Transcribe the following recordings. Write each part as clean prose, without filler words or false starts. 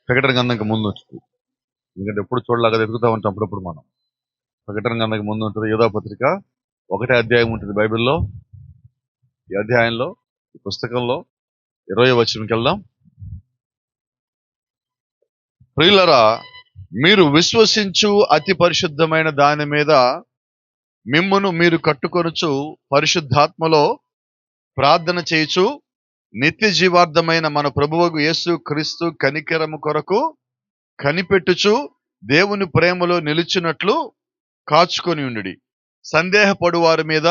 ప్రకటన గ్రంథంకి ముందు ఉంటుంది. ఎందుకంటే ఎప్పుడు చూడలాగా ఎదుగుతూ ఉంటాం అప్పుడప్పుడు మనం. ప్రకటన గ్రంథంకి ముందు ఉంటుంది యోధా పత్రిక 1వ అధ్యాయం ఉంటుంది బైబిల్లో. ఈ అధ్యాయంలో, ఈ పుస్తకంలో 20వ వచనంకి వెళ్దాం. ప్రియులరా, మీరు విశ్వసించు అతి పరిశుద్ధమైన దాని మీద మిమ్మును మీరు కట్టుకొనుచు పరిశుద్ధాత్మలో ప్రార్థన చేయుచు నిత్య జీవార్థమైన మన ప్రభువగు యేసు క్రీస్తు కనికరము కొరకు కనిపెట్టుచు దేవుని ప్రేమలో నిలిచినట్లు కాచుకొని ఉండుడి. సందేహపడు వారి మీద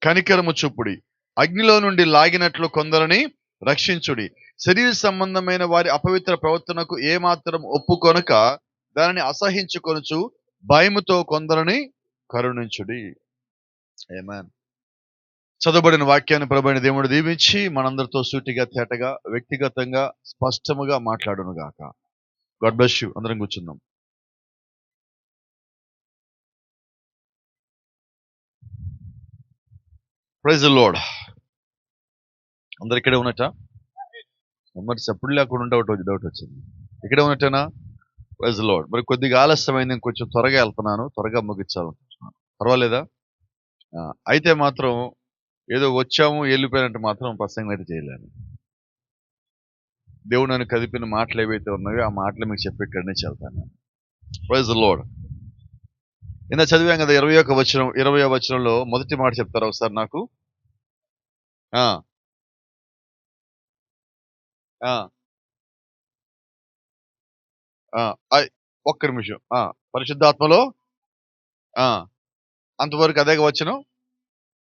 కనికరము చూపుడి. అగ్నిలో నుండి లాగినట్లు కొందరిని రక్షించుడి. శరీర సంబంధమైన వారి అపవిత్ర ప్రవర్తనకు ఏమాత్రం ఒప్పుకొనక దానిని అసహించుకొనుచు భయముతో కొందరిని కరుణించుడి. ఆమేన్. చదవబడిన వాక్యాన్ని ప్రభువైన దేవుడు దీవించి మనందరితో సూటిగా తేటగా వ్యక్తిగతంగా స్పష్టముగా మాట్లాడును గాక. God bless you. అందరం కూర్చుందాం. Praise the Lord. అందరు ఇక్కడే ఉన్నట్టా? మరి సప్పుడు లేకుండా డౌట్ వచ్చింది. ఇక్కడే ఉన్నట్టేనా? Praise the lord. మరి కొద్దిగా ఆలస్యమైంది, కొంచెం త్వరగా వెళ్తున్నాను, త్వరగా ముగించాలనుకుంటున్నాను. పర్వాలేదా? అయితే మాత్రం ఏదో వచ్చాము వెళ్ళిపోయినట్టు మాత్రం ప్రసంగం అయితే చేయలేను. దేవుడు నన్ను కదిపిన మాటలు ఏవైతే ఉన్నాయో ఆ మాటలు మీకు చెప్పి ఇక్కడి నుంచి వెళ్తాను. Praise the Lord. ఇందా చదివాం కదా 20వ వచనంలో మొదటి మాట చెప్తారా ఒకసారి నాకు? ఒక్క నిమిషం. పరిశుద్ధాత్మలో అంతవరకు అదే వచనం.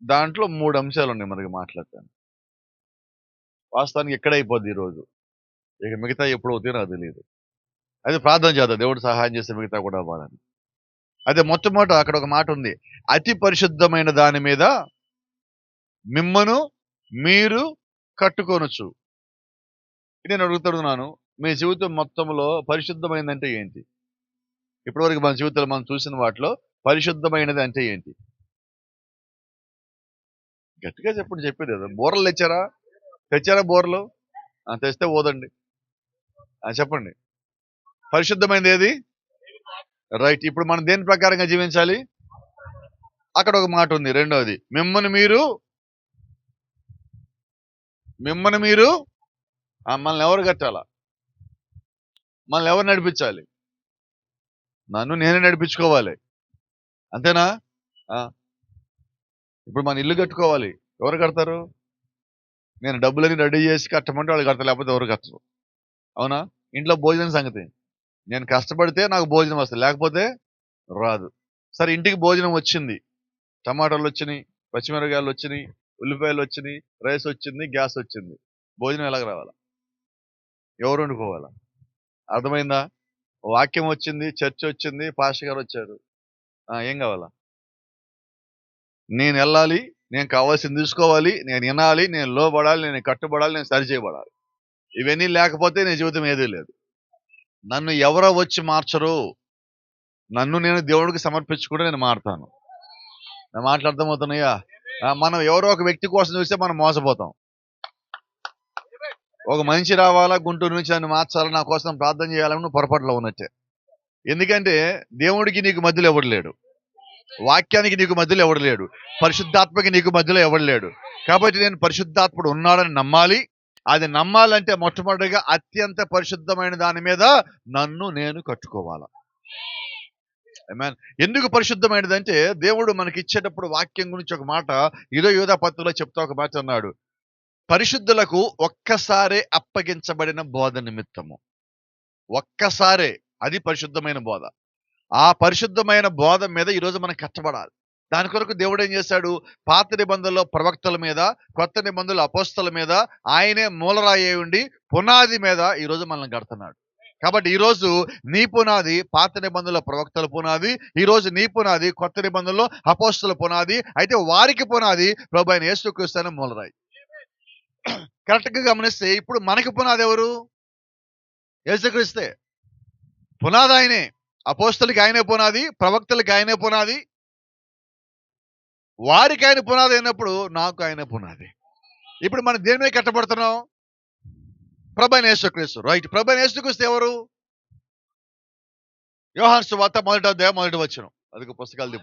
దాంట్లో 3 అంశాలు ఉన్నాయి మనకి మాట్లాడతాను. వాస్తవానికి ఎక్కడ అయిపోద్ది ఈరోజు, ఇక మిగతా ఎప్పుడు అవుతాయో నాకు తెలియదు. అయితే ప్రార్థన చేద్దాం, దేవుడు సహాయం చేస్తే మిగతా కూడా అవ్వాలని. అయితే మొట్టమొదట అక్కడ ఒక మాట ఉంది, అతి పరిశుద్ధమైన దాని మీద మిమ్మను మీరు కట్టుకొనొచ్చు. నేను అడుగుతున్నాను, మీ జీవితం మొత్తంలో పరిశుద్ధమైనదంటే ఏంటి? ఇప్పటివరకు మన జీవితంలో మనం చూసిన వాటిలో పరిశుద్ధమైనది అంటే ఏంటి? గట్టిగా చెప్పండి. చెప్పేది కదా. బోర్రలు తెచ్చారా బోర్రలు? తెస్తే ఓదండి. చెప్పండి. పరిశుద్ధమైనది ఏది? రైట్. ఇప్పుడు మనం దేని ప్రకారంగా జీవించాలి? అక్కడ ఒక మాట ఉంది, రెండోది, మిమ్మల్ని మీరు మనల్ని ఎవరు కట్టాలా? మనల్ని ఎవరు నడిపించాలి? నన్ను నేనే నడిపించుకోవాలి. అంతేనా? ఇప్పుడు మన ఇల్లు కట్టుకోవాలి, ఎవరు కడతారు? నేను డబ్బులని రెడీ చేసి కట్టమంటే వాళ్ళు కడతారు, లేకపోతే ఎవరు కట్టరు. అవునా? ఇంట్లో భోజనం సంగతి, నేను కష్టపడితే నాకు భోజనం వస్తుంది, లేకపోతే రాదు. సరే, ఇంటికి భోజనం వచ్చింది, టమాటాలు వచ్చినాయి, పచ్చిమిరపకాయలు వచ్చినాయి, ఉల్లిపాయలు వచ్చినాయి, రైస్ వచ్చింది, గ్యాస్ వచ్చింది. భోజనం ఎలాగ రావాలా? ఎవరు వండుకోవాలా? అర్థమైందా? వాక్యం వచ్చింది, చర్చ్ వచ్చింది, పాస్టర్ గారు వచ్చారు, ఏం కావాలా? నేను వెళ్ళాలి, నేను కావాల్సింది తీసుకోవాలి, నేను వినాలి, నేను లోబడాలి, నేను కట్టుబడాలి, నేను సరి చేయబడాలి. ఇవన్నీ లేకపోతే నీ జీవితం ఏదీ లేదు. నన్ను ఎవరో వచ్చి మార్చరు. నన్ను నేను దేవుడికి సమర్పించుకుంటే నేను మారుతాను. నా మాటలు అర్థమవుతున్నాయా? మనం ఎవరో ఒక వ్యక్తి కోసం చూస్తే మనం మోసపోతాం. ఒక మనిషి రావాలా, గుంటూరు నుంచి నన్ను మార్చాలా, నా కోసం ప్రార్థన చేయాలని నువ్వు పొరపాటులో ఉన్నట్టే. ఎందుకంటే దేవుడికి నీకు మధ్యలో ఎవడు లేడు, వాక్యానికి నీకు మధ్యలో ఎవడు లేడు, పరిశుద్ధాత్మకి నీకు మధ్యలో ఎవడు లేడు. కాబట్టి నేను పరిశుద్ధాత్ముడు ఉన్నాడని నమ్మాలి. అది నమ్మాలంటే మొట్టమొదటిగా అత్యంత పరిశుద్ధమైన దాని మీద నన్ను నేను కట్టుకోవాలా. ఆమేన్. ఎందుకు పరిశుద్ధమైనదంటే దేవుడు మనకి ఇచ్చేటప్పుడు వాక్యం గురించి ఒక మాట యోధా పత్రికలో చెప్తా ఒక మాట అన్నాడు, పరిశుద్ధులకు ఒక్కసారే అప్పగించబడిన బోధ నిమిత్తము. ఒక్కసారే, అది పరిశుద్ధమైన బోధ. ఆ పరిశుద్ధమైన బోధ మీద ఈరోజు మనం కట్టబడాలి. దాని కొరకు దేవుడు ఏం చేశాడు? పాత నిబంధనలో ప్రవక్తల మీద, కొత్త నిబంధనలు అపోస్తల మీద ఆయనే మూలరాయి ఉండి పునాది మీద ఈరోజు మనల్ని కడుతున్నాడు. కాబట్టి ఈరోజు నీ పునాది పాత నిబంధనలో ప్రవక్తల పునాది, ఈరోజు నీ పునాది కొత్త నిబంధనలో అపోస్తల పునాది. అయితే వారికి పునాది ప్రభువైన యేసుక్రీస్తు అనే మూలరాయి. కరెక్ట్ గా గమనిస్తే ఇప్పుడు మనకి పునాది ఎవరు? యేసుక్రీస్తే. పునాది ఆయనే. అపోస్తలకి ఆయనే పునాది, ప్రవక్తలకి ఆయనే పునాది, వారికి ఆయన పునాది అయినప్పుడు నాకు ఆయన పునాది. ఇప్పుడు మనం దేని మీద కట్టబడుతున్నాం? ప్రభువైన యేసుక్రీస్తు. రైట్. ప్రభువైన యేసుక్రీస్తు ఎవరు? యోహాను సువార్త 1వ అధ్యాయం 1వ వచనం. అది పుస్తకాలు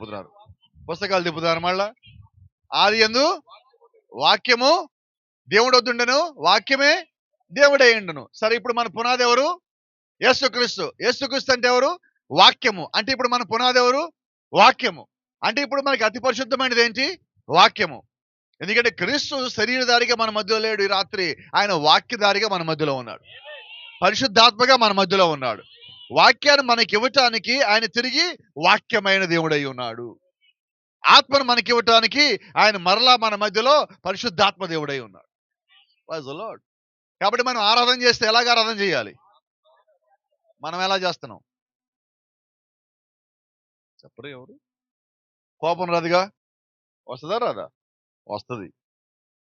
తిప్పుతున్నారు మళ్ళా. ఆది యందు వాక్యము దేవుడు వద్దుండెను, వాక్యమే దేవుడై ఉండెను. సరే, ఇప్పుడు మన పునాది ఎవరు? యేసుక్రీస్తు. యేసుక్రీస్తు అంటే ఎవరు? వాక్యము. అంటే ఇప్పుడు మన పునాది ఎవరు? వాక్యము. అంటే ఇప్పుడు మనకి అతి పరిశుద్ధమైనది ఏంటి? వాక్యము. ఎందుకంటే క్రీస్తు శరీరధారిగా మన మధ్యలో లేడు ఈ రాత్రి. ఆయన వాక్యధారిగా మన మధ్యలో ఉన్నాడు. పరిశుద్ధాత్మగా మన మధ్యలో ఉన్నాడు. వాక్యాన్ని మనకి ఇవ్వటానికి ఆయన తిరిగి వాక్యమైన దేవుడై ఉన్నాడు. ఆత్మను మనకి ఇవ్వటానికి ఆయన మరలా మన మధ్యలో పరిశుద్ధాత్మ దేవుడై ఉన్నాడు. Praise the Lord. కాబట్టి మనం ఆరాధన చేస్తే ఎలాగ ఆరాధన చేయాలి? మనం ఎలా చేస్తున్నాం చెప్పరు ఎవరు? కోపం రాదుగా? వస్తుందా రాదా? వస్తుంది.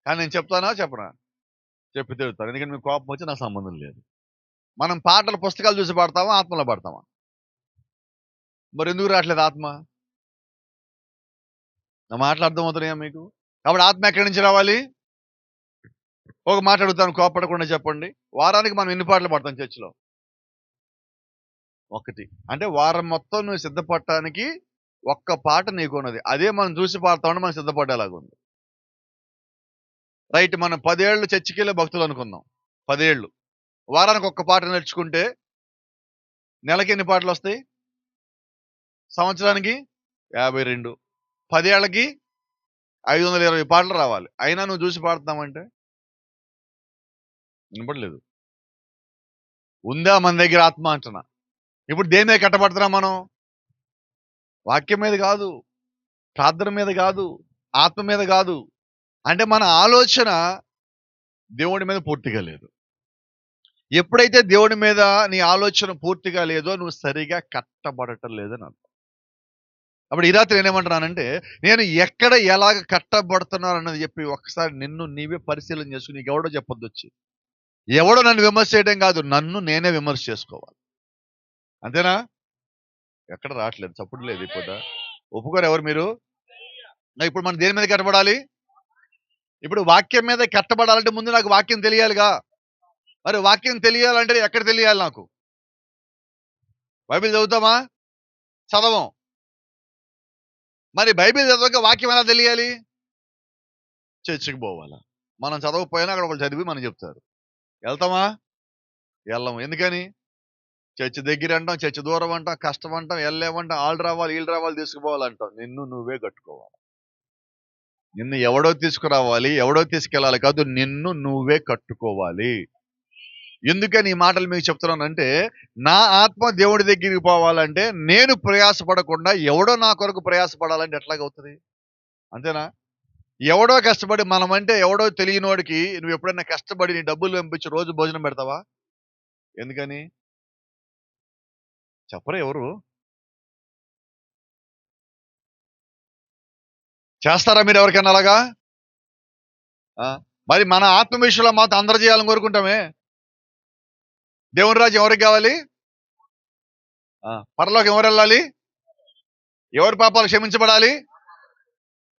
కానీ నేను చెప్తానా చెప్పనా? చెప్పి తిరుగుతాను. ఎందుకంటే మీకు కోపం వచ్చి నాకు సంబంధం లేదు. మనం పాటలు పుస్తకాలు చూసి పాడతామా, ఆత్మలో పాడతామా? మరి ఎందుకు రావట్లేదు ఆత్మ? నా మాటలు అర్థమవుతున్నాయా మీకు? కాబట్టి ఆత్మ ఎక్కడి నుంచి రావాలి? ఒక మాట అడుగుతాను, కోపడకుండా చెప్పండి. వారానికి మనం ఎన్ని పాటలు పాడతాం చర్చిలో? ఒకటి. అంటే వారం మొత్తం నువ్వు సిద్ధపడటానికి ఒక్క పాట నీకున్నది. అదే మనం చూసి పాడతామని మనం సిద్ధపడేలాగా ఉంది. రైట్. మనం 10 ఏళ్ళు చర్చికి వెళ్ళే భక్తులు అనుకుందాం. 10 ఏళ్ళు వారానికి ఒక్క పాట నేర్చుకుంటే నెలకి ఎన్ని పాటలు వస్తాయి? సంవత్సరానికి 52. 10 ఏళ్ళకి 520 పాటలు రావాలి. అయినా నువ్వు చూసి పాడుతున్నావంటే వినపడలేదు. ఉందా మన దగ్గర ఆత్మ అంటున్నా. ఇప్పుడు దేని మీద కట్టబడుతున్నాం మనం? వాక్యం మీద కాదు, ప్రార్థన మీద కాదు, ఆత్మ మీద కాదు. అంటే మన ఆలోచన దేవుడి మీద పూర్తిగా లేదు. ఎప్పుడైతే దేవుడి మీద నీ ఆలోచన పూర్తిగా లేదో నువ్వు సరిగా కట్టబడటం లేదని అర్థం. అప్పుడు ఈ రాత్రి నేనేమంటున్నానంటే, నేను ఎక్కడ ఎలాగ కట్టబడుతున్నాను అన్నది చెప్పి ఒకసారి నిన్ను నీవే పరిశీలన చేసుకుని, నీకు ఎవడో చెప్పొద్దు వచ్చి. ఎవడో నన్ను విమర్శ చేయడం కాదు, నన్ను నేనే విమర్శ చేసుకోవాలి. అంతేనా? ఎక్కడ రావట్లేదు, చప్పుడు లేదు. ఇప్పుడు ఒప్పుకోరు ఎవరు మీరు? ఇప్పుడు మనం దేని మీద కట్టబడాలి? ఇప్పుడు వాక్యం మీద కట్టబడాలంటే ముందు నాకు వాక్యం తెలియాలిగా. మరి వాక్యం తెలియాలంటే ఎక్కడ తెలియాలి? నాకు బైబిల్ చదువుతామా? చదవం. మరి బైబిల్ చదవక వాక్యం ఎలా తెలియాలి? చర్చికి పోవాలా? మనం చదవకపోయినా అక్కడ ఒకళ్ళు చదివి మనం చెప్తారు. వెళ్తామా? వెళ్ళము. ఎందుకని? చర్చి దగ్గర అంటాం, చర్చి దూరం అంటాం, కష్టం అంటాం, వెళ్ళలేమంటాం, వాళ్ళు రావాలి వీళ్ళు రావాలి తీసుకుపోవాలంటాం. నిన్ను నువ్వే కట్టుకోవాలి. నిన్ను ఎవడో తీసుకురావాలి, ఎవడో తీసుకెళ్ళాలి కాదు, నిన్ను నువ్వే కట్టుకోవాలి. ఎందుకని ఈ మాటలు మీకు చెప్తున్నానంటే, నా ఆత్మ దేవుడి దగ్గరికి పోవాలంటే నేను ప్రయాసపడకుండా ఎవడో నా కొరకు ప్రయాసపడాలంటే ఎట్లాగవుతుంది? అంతేనా? ఎవడో కష్టపడి, మనమంటే ఎవడో తెలియనోడికి నువ్వు ఎప్పుడైనా కష్టపడి నీ డబ్బులు పంపించి రోజు భోజనం పెడతావా? ఎందుకని చెప్పరు ఎవరు? చేస్తారా మీరు ఎవరికైనా అలాగా? మరి మన ఆత్మ విషయంలో మాత్రం అందరూ చేయాలని కోరుకుంటామే. దేవుని రాజ్యం ఎవరికి కావాలి? పరలోకి ఎవరు వెళ్ళాలి? ఎవరి పాపాలు క్షమించబడాలి?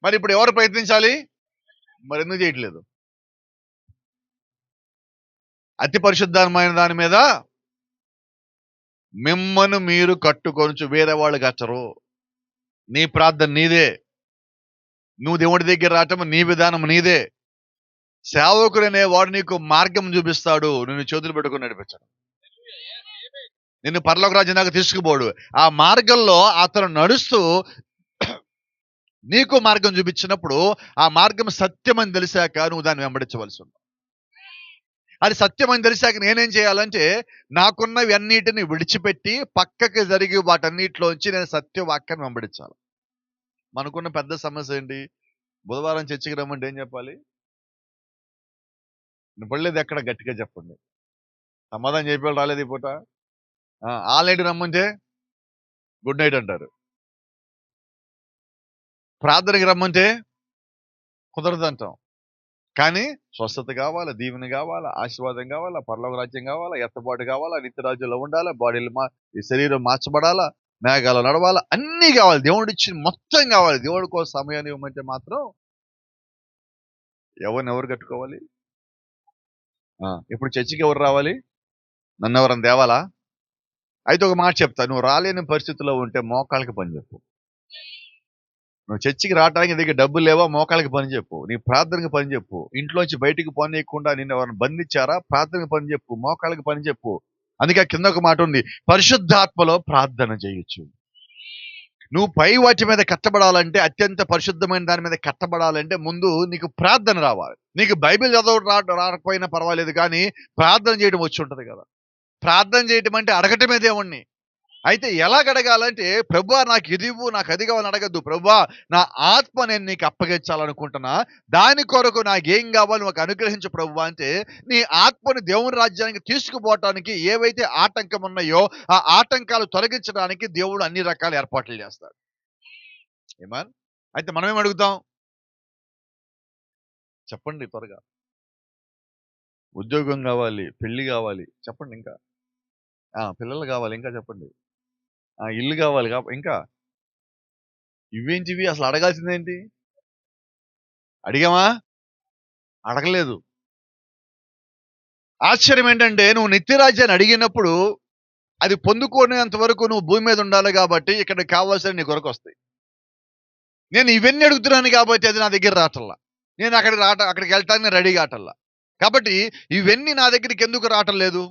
మరి ఇప్పుడు ఎవరు ప్రయత్నించాలి? మరి ఎందుకు చేయట్లేదు? అతి పరిశుద్ధమైన దాని మీద మిమ్మల్ని మీరు కట్టుకొనుచు, వేరే వాళ్ళు కట్టరు. నీ ప్రార్థన నీదే, నువ్వు దేవుడి దగ్గర రావటం నీ విధానం నీదే. సేవకుడు అనేవాడు నీకు మార్గం చూపిస్తాడు, నిన్ను చేతులు పెట్టుకుని నడిపించాడు. నిన్ను పరలోక రాజ్యం దాకా తీసుకుపోడు. ఆ మార్గంలో అతను నడుస్తూ నీకు మార్గం చూపించినప్పుడు ఆ మార్గం సత్యమని తెలిసాక నువ్వు దాన్ని వెంబడించవలసి ఉంది. అది సత్యమని తెలిసాక నేనేం చేయాలంటే, నాకున్నవి అన్నిటిని విడిచిపెట్టి పక్కకి జరిగి వాటన్నిటిలోంచి నేను సత్యవాక్యాన్ని వెంబడించాలి. మనకున్న పెద్ద సమస్య ఏంటి? బుధవారం చర్చికి రమ్మంటే ఏం చెప్పాలి? పడలేదు ఎక్కడ? గట్టిగా చెప్పండి. సమాధానం చెప్పేవాళ్ళు రాలేదు ఈ పూట. ఆల్ నైట్ రమ్మంటే గుడ్ నైట్ అంటారు. ప్రార్థనకి రమ్మంటే కుదరదు అంటాం. కానీ స్వస్థత కావాలా, దీవెన కావాలా, ఆశీర్వాదం కావాలా, పరలోక రాజ్యం కావాలా, ఎత్తబాటు కావాలా, నిత్య రాజ్యంలో ఉండాలా, బాడీలు ఈ శరీరం మార్చబడాలా, మేఘాలు నడవాలా, అన్నీ కావాలి. దేవుడు ఇచ్చిన మొత్తం కావాలి. దేవుడి కోసం సమయాన్ని ఇవ్వమంటే మాత్రం ఎవరు కట్టుకోవాలి? ఇప్పుడు చర్చికి ఎవరు రావాలి? నన్ను ఎవరైనా తేవాలా? అయితే ఒక మాట చెప్తా, నువ్వు రాలేని పరిస్థితిలో ఉంటే మోకాళ్ళకి పని చెప్పు. నువ్వు చర్చికి రావడానికి నీ దగ్గర డబ్బులు లేవా? మోకాళ్ళకి పని చెప్పు. నీ ప్రార్థనకి పని చెప్పు. ఇంట్లోంచి బయటికి పోనీయకుండా నిన్ను ఎవరైనా బంధించారా? ప్రార్థనకి పని చెప్పు, మోకాళ్ళకి పని చెప్పు. అందుకే కింద ఒక మాట ఉంది, పరిశుద్ధాత్మలో ప్రార్థన చేయొచ్చు. నువ్వు పై వాటి మీద కట్టబడాలంటే, అత్యంత పరిశుద్ధమైన దాని మీద కట్టబడాలంటే ముందు నీకు ప్రార్థన రావాలి. నీకు బైబిల్ చదవడం రాకపోయినా పర్వాలేదు, కానీ ప్రార్థన చేయడం వచ్చి ఉంటది కదా. ప్రార్థన చేయడం అంటే అడగటమే దేవుణ్ణి. అయితే ఎలా అడగాలంటే, ప్రభువా నాకు ఇది ఇవ్వు, నాకు అది కావాలని అడగద్దు. ప్రభువా నా ఆత్మ నేను నీకు అప్పగించాలనుకుంటున్నా, దాని కొరకు నాకేం కావాలి నాకు అనుగ్రహించు ప్రభువా అంటే, నీ ఆత్మని దేవుని రాజ్యానికి తీసుకుపోవటానికి ఏవైతే ఆటంకం ఉన్నాయో ఆ ఆటంకాలు తొలగించడానికి దేవుడు అన్ని రకాల ఏర్పాట్లు చేస్తాడు. ఏమన్ అయితే మనం ఏం అడుగుతాం చెప్పండి త్వరగా? ఉద్యోగం కావాలి, పెళ్లి కావాలి, చెప్పండి ఇంకా. పిల్లలు కావాలి, ఇంకా చెప్పండి. ఇల్లు కావాలి, ఇంకా. ఇవేంటివి? అసలు అడగాల్సిందేంటి? అడిగామా? అడగలేదు. ఆశ్చర్యం ఏంటంటే, నువ్వు నిత్యరాజ్యాన్ని అడిగినప్పుడు అది పొందుకునేంత వరకు నువ్వు భూమి మీద ఉండాలి కాబట్టి ఇక్కడ కావాల్సిన నీ కొరకు వస్తాయి. నేను ఇవన్నీ అడుగుతున్నాను కాబట్టి అది నా దగ్గర రావటల్లా. నేను అక్కడికి వెళ్ళటానికి రెడీ కావటల్లా. కాబట్టి ఇవన్నీ నా దగ్గరికి ఎందుకు రావటం లేదు?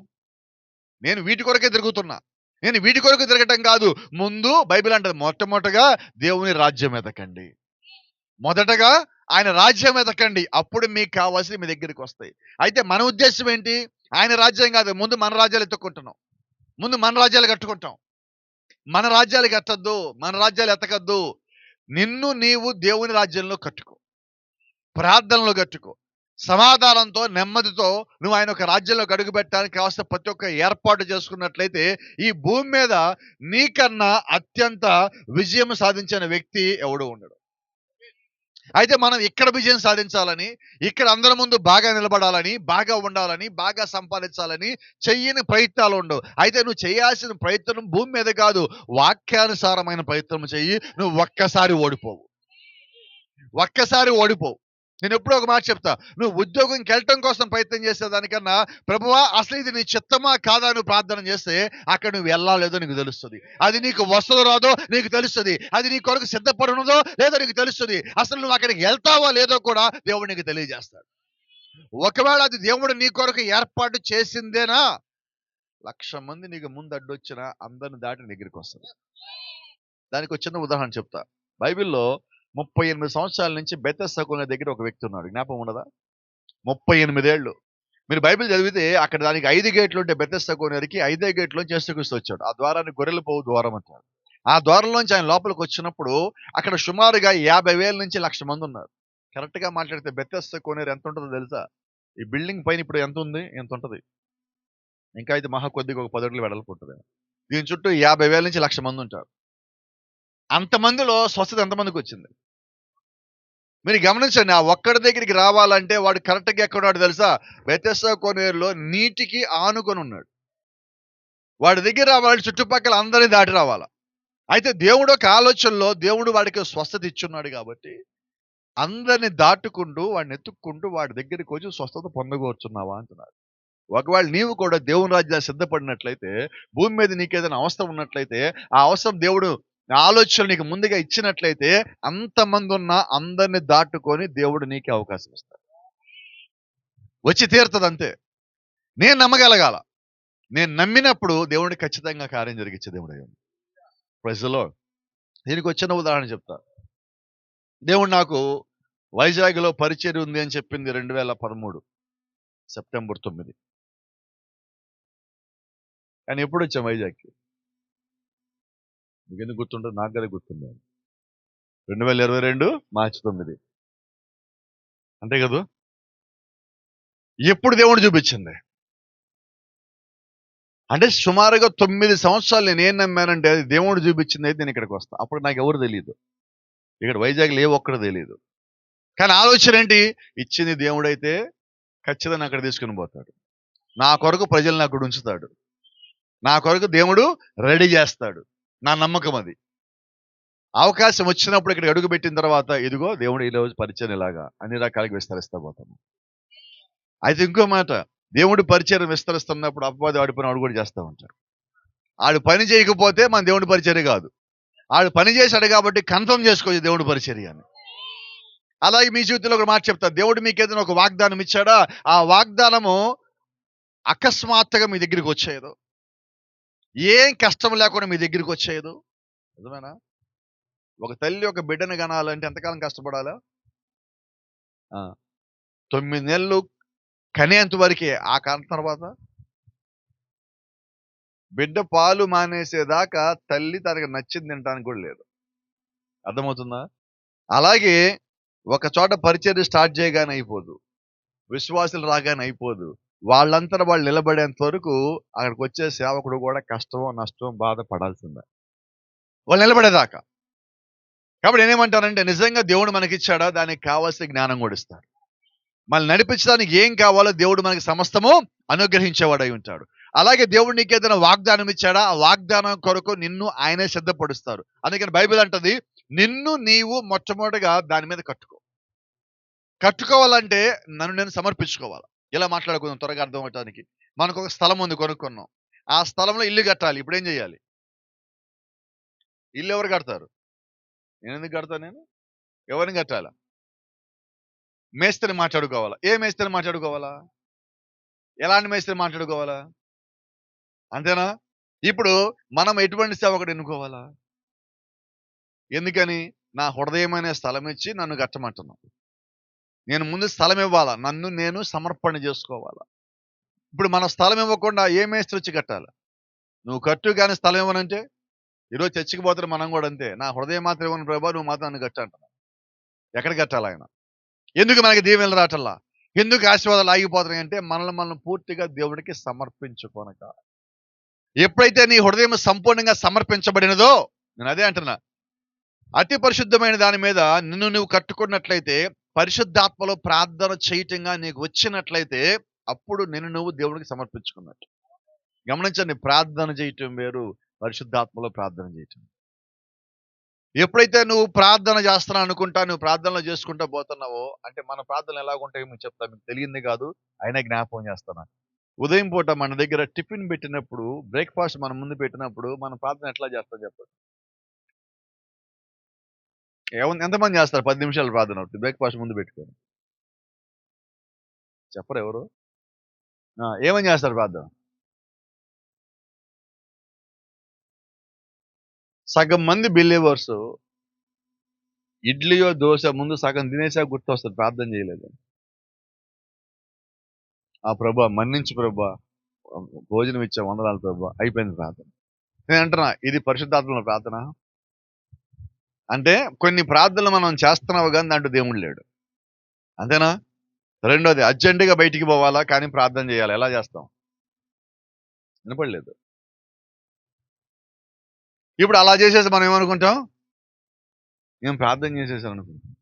నేను వీటి కొరకే తిరుగుతున్నా. నేను వీటి కొరకు తిరగటం కాదు. ముందు బైబిల్ అంటది, మొట్టమొదటగా దేవుని రాజ్యం ఎతకండి. మొదటగా ఆయన రాజ్యం ఎతకండి, అప్పుడు మీకు కావాల్సి మీ దగ్గరికి వస్తాయి. అయితే మన ఉద్దేశం ఏంటి? ఆయన రాజ్యం కాదు, ముందు మన రాజ్యాలు ఎత్తుక్కుంటున్నాం. ముందు మన రాజ్యాలు కట్టుకుంటాం. మన రాజ్యాలు కట్టద్దు, మన రాజ్యాలు ఎతకద్దు. నిన్ను నీవు దేవుని రాజ్యంలో కట్టుకో, ప్రార్థనలో కట్టుకో. సమాధానంతో, నెమ్మదితో నువ్వు ఆయన ఒక రాజ్యంలో అడుగు పెట్టడానికి కావాల్సిన ప్రతి ఒక్క ఏర్పాటు చేసుకున్నట్లయితే ఈ భూమి మీద నీకన్నా అత్యంత విజయం సాధించిన వ్యక్తి ఎవడు ఉండడు. అయితే మనం ఇక్కడ విజయం సాధించాలని, ఇక్కడ అందరి ముందు బాగా నిలబడాలని, బాగా ఉండాలని, బాగా సంపాదించాలని చెయ్యని ప్రయత్నాలు ఉండవు. అయితే నువ్వు చేయాల్సిన ప్రయత్నం భూమి మీద కాదు, వాక్యానుసారమైన ప్రయత్నం చెయ్యి. నువ్వు ఒక్కసారి ఓడిపోవు. నేను ఎప్పుడో ఒక మాట చెప్తా, నువ్వు ఉద్యోగంకి వెళ్ళటం కోసం ప్రయత్నం చేసేదానికన్నా, ప్రభువా అసలు ఇది నీ చిత్తమా కాదా నువ్వు ప్రార్థన చేస్తే అక్కడ నువ్వు వెళ్ళాలేదో నీకు తెలుస్తుంది. అది నీకు వస్తుందో రాదో నీకు తెలుస్తుంది. అది నీ కొరకు సిద్ధపడినదో లేదో నీకు తెలుస్తుంది. అసలు నువ్వు అక్కడికి వెళ్తావో లేదో కూడా దేవుడు నీకు తెలియజేస్తాడు. ఒకవేళ అది దేవుడు నీ కొరకు ఏర్పాటు చేసిందేనా, 1,00,000 మంది నీకు ముందు అడ్డొచ్చినా అందరిని దాటి దగ్గరికి వస్తుంది. దానికి ఒక చిన్న ఉదాహరణ చెప్తా. బైబిల్లో 38 సంవత్సరాల నుంచి బెతెస్దా కొనే దగ్గర ఒక వ్యక్తి ఉన్నాడు. జ్ఞాపకం ఉన్నదా? 38 ఏళ్ళు. మీరు బైబిల్ చదివితే అక్కడ దానికి 5 గేట్లు ఉంటే బెతెస్దా కొనేరికి 5 గేట్లోంచి యేసుక్రీస్తు వచ్చాడు. ఆ ద్వారాన్ని గొర్రెల పోవు ద్వారం అంటారు. ఆ ద్వారంలోంచి ఆయన లోపలికి వచ్చినప్పుడు అక్కడ సుమారుగా 50,000 నుంచి 1,00,000 మంది ఉన్నారు. కరెక్ట్ గా మాట్లాడితే బెతెస్దా కొనేరు ఎంత ఉంటుందో తెలుసా? ఈ బిల్డింగ్ పైన ఇప్పుడు ఎంత ఉంది? ఎంత ఉంటది? ఇంకా అయితే మహా కొద్దిగా ఒక 10 అడుగులు వెడల్పు ఉంటుంది. దీని చుట్టూ 50,000 నుంచి 1,00,000 మంది ఉంటారు. అంతమందిలో స్వస్థత ఎంతమందికి వచ్చింది? మీరు గమనించండి. ఆ ఒక్కడి దగ్గరికి రావాలంటే వాడు కరెక్ట్గా ఎక్కడున్నాడు తెలుసా? బెతెస్దా కోనేరులో నీటికి ఆనుకొని ఉన్నాడు. వాడి దగ్గర రావాలి, చుట్టుపక్కల అందరినీ దాటి రావాలా. అయితే దేవుడు ఒక ఆలోచనలో దేవుడు వాడికి స్వస్థత ఇచ్చున్నాడు కాబట్టి అందరిని దాటుకుంటూ వాడిని ఎత్తుక్కుంటూ వాడి దగ్గరికి వచ్చి స్వస్థత పొందగోర్చున్నావా అంటున్నాడు. ఒకవేళ నీవు కూడా దేవుని రాజ్యాన్ని సిద్ధపడినట్లయితే, భూమి మీద నీకేదైనా అవసరం ఉన్నట్లయితే, ఆ అవసరం దేవుడు ఆలోచనలు నీకు ముందుగా ఇచ్చినట్లయితే, అంతమంది ఉన్న అందరిని దాటుకొని దేవుడు నీకే అవకాశం ఇస్తాడు. వచ్చి తీరుతుంది అంతే. నేను నమ్మగలగాల. నేను నమ్మినప్పుడు దేవుడికి ఖచ్చితంగా కార్యం జరిగించే దేవుడు అయ్యాడు. ప్రజలో దీనికి వచ్చిన ఉదాహరణ చెప్తా. దేవుడు నాకు వైజాగ్లో పరిచర్య ఉంది అని చెప్పింది 2013 సెప్టెంబర్ 9. కానీ ఎప్పుడు వచ్చాం వైజాగ్కి? మీకు ఎందుకు గుర్తుంటుంది? నాకు కదా గుర్తుంది. 2022 మార్చి 9 అంతే కదా. ఎప్పుడు దేవుడు చూపించింది అంటే సుమారుగా 9 సంవత్సరాలు నేను ఏం నమ్మానంటే అది దేవుడు చూపించింది. అయితే నేను ఇక్కడికి వస్తా. అప్పుడు నాకు ఎవరు తెలియదు, ఇక్కడ వైజాగ్లో ఏ ఒక్కడు తెలియదు. కానీ ఆలోచన ఏంటి? ఇచ్చింది దేవుడైతే ఖచ్చితంగా అక్కడ తీసుకుని పోతాడు. నా కొరకు ప్రజలను అక్కడ ఉంచుతాడు. నా కొరకు దేవుడు రెడీ చేస్తాడు. నా నమ్మకం అది. అవకాశం వచ్చినప్పుడు ఇక్కడ అడుగు పెట్టిన తర్వాత ఇదిగో దేవుడు ఈ రోజు పరిచయం ఇలాగా అన్ని రకాలుగా విస్తరిస్తా పోతాను. అయితే ఇంకో మాట, దేవుడి పరిచయం విస్తరిస్తున్నప్పుడు అపవాది ఆడి పని ఆడు కూడా చేస్తూ ఉంటాడు. ఆడు పని చేయకపోతే మన దేవుడి పరిచర్య కాదు. ఆడు పని చేశాడు కాబట్టి కన్ఫర్మ్ చేసుకోవచ్చు దేవుడి పరిచర్య అని. అలాగే మీ జీవితంలో ఒక మాట చెప్తా, దేవుడు మీకు ఏదైనా ఒక వాగ్దానం ఇచ్చాడా, ఆ వాగ్దానము అకస్మాత్తుగా మీ దగ్గరికి వచ్చేయదు, ఏం కష్టం లేకుండా మీ దగ్గరికి వచ్చేయదు. నిజమేనా? ఒక తల్లి ఒక బిడ్డను కనాలంటే ఎంతకాలం కష్టపడాలా? 9 నెలలు కనేంత వరకే. ఆ కన్న తర్వాత బిడ్డ పాలు మానేసేదాకా తల్లి తనకు నచ్చింది తినడానికి కూడా లేదు. అర్థమవుతుందా? అలాగే ఒక చోట పరిచర్య స్టార్ట్ చేయగానే అయిపోదు, విశ్వాసులు రాగానే అయిపోదు. వాళ్ళంతా వాళ్ళు నిలబడేంత వరకు అక్కడికి వచ్చే సేవకుడు కూడా కష్టమో నష్టమో బాధపడాల్సిందే వాళ్ళు నిలబడేదాకా. కాబట్టి నేనేమంటానంటే, నిజంగా దేవుడు మనకిచ్చాడా, దానికి కావాల్సిన జ్ఞానం కూడా ఇస్తాడు. మనల్ని నడిపించడానికి ఏం కావాలో దేవుడు మనకి సమస్తము అనుగ్రహించేవాడై ఉంటాడు. అలాగే దేవుడు నీకు ఏదైనా వాగ్దానం ఇచ్చాడా, ఆ వాగ్దానం కొరకు నిన్ను ఆయనే సిద్ధపడుస్తారు. అందుకని బైబిల్ అంటది, నిన్ను నీవు మొట్టమొదటిగా దాని మీద కట్టుకోవాలంటే నన్ను నేను సమర్పించుకోవాలి. ఇలా మాట్లాడుకుందాం త్వరగా అర్థం అవటానికి. మనకు ఒక స్థలం ఉంది, కొనుక్కున్నాం. ఆ స్థలంలో ఇల్లు కట్టాలి. ఇప్పుడు ఏం చేయాలి? ఇల్లు ఎవరు కడతారు? నేను ఎందుకు కడతాను? నేను ఎవరిని కట్టాలా? మేస్త్రిని మాట్లాడుకోవాలా. ఏ మేస్త్రిని మాట్లాడుకోవాలా? ఎలాంటి మేస్త్రిని మాట్లాడుకోవాలా? అంతేనా? ఇప్పుడు మనం ఎటువంటి సేవకుడు ఎన్నుకోవాలా? ఎందుకని? నా హృదయమైన స్థలం ఇచ్చి నన్ను కట్టమంటున్నాం. నేను ముందు స్థలం ఇవ్వాలా, నన్ను నేను సమర్పణ చేసుకోవాలా. ఇప్పుడు మన స్థలం ఇవ్వకుండా ఏ మేస్త్రి వచ్చి కట్టాలి? నువ్వు కట్టు కానీ స్థలం ఇవ్వనంటే, ఈరోజు చర్చికి పోతారు మనం కూడా అంతే. నా హృదయం మాత్రం ఇవ్వను ప్రభా, నువ్వు మాత్రం నన్ను కట్టంటున్నావు. ఎక్కడ కట్టాలి ఆయన? ఎందుకు మనకి దీవెనలు రావటల్లా? ఎందుకు ఆశీర్వాదాలు ఆగిపోతున్నాయి అంటే, మనల్ని పూర్తిగా దేవుడికి సమర్పించుకోనక. ఎప్పుడైతే నీ హృదయం సంపూర్ణంగా సమర్పించబడినదో, నేను అదే అంటున్నా, అతి పరిశుద్ధమైన దాని మీద నిన్ను నువ్వు కట్టుకున్నట్లయితే, పరిశుద్ధాత్మలో ప్రార్థన చేయటంగా నీకు వచ్చినట్లయితే, అప్పుడు నిన్ను నువ్వు దేవుడికి సమర్పించుకున్నట్టు. గమనించండి, ప్రార్థన చేయటం వేరు, పరిశుద్ధాత్మలో ప్రార్థన చేయటం. ఎప్పుడైతే నువ్వు ప్రార్థన చేస్తున్నావు అనుకుంటా, నువ్వు ప్రార్థనలు చేసుకుంటూ పోతున్నావో, అంటే మన ప్రార్థనలు ఎలాగుంటాయో మీకు చెప్తా, మీకు తెలియంది కాదు, అయినా జ్ఞాపకం చేస్తాను. ఉదయం పూట మన దగ్గర టిఫిన్ పెట్టినప్పుడు, బ్రేక్ఫాస్ట్ మన ముందు పెట్టినప్పుడు మన ప్రార్థన ఎట్లా చేస్తాం చెప్పండి? ఎంతమంది చేస్తారు 10 నిమిషాలు ప్రార్థన అవుతుంది బ్రేక్ఫాస్ట్ ముందు పెట్టుకొని? చెప్పరు ఎవరు? ఏమని చేస్తారు ప్రార్థన? సగం మంది బిలీవర్స్ ఇడ్లీయో దోశ ముందు సగం తినేసా గుర్తొస్తుంది ప్రార్థన చేయలేదు. ఆ ప్రభా మన్నించు ప్రభా, భోజనం ఇచ్చా వందనాలు ప్రభా, అయిపోయింది ప్రార్థన. నేను అంటున్నా, ఇది పరిశుద్ధాత్మల ప్రార్థన? అంటే కొన్ని ప్రార్థనలు మనం చేస్తున్నావు కానీ దాంట్లో దేవుడు లేడు. అంతేనా? రెండోది, అర్జెంటుగా బయటికి పోవాలా కానీ ప్రార్థన చేయాలి. ఎలా చేస్తాం? వినపడలేదు. ఇప్పుడు అలా చేసేసి మనం ఏమనుకుంటాం? నేను ప్రార్థన చేసేసాను అనుకుంటాం.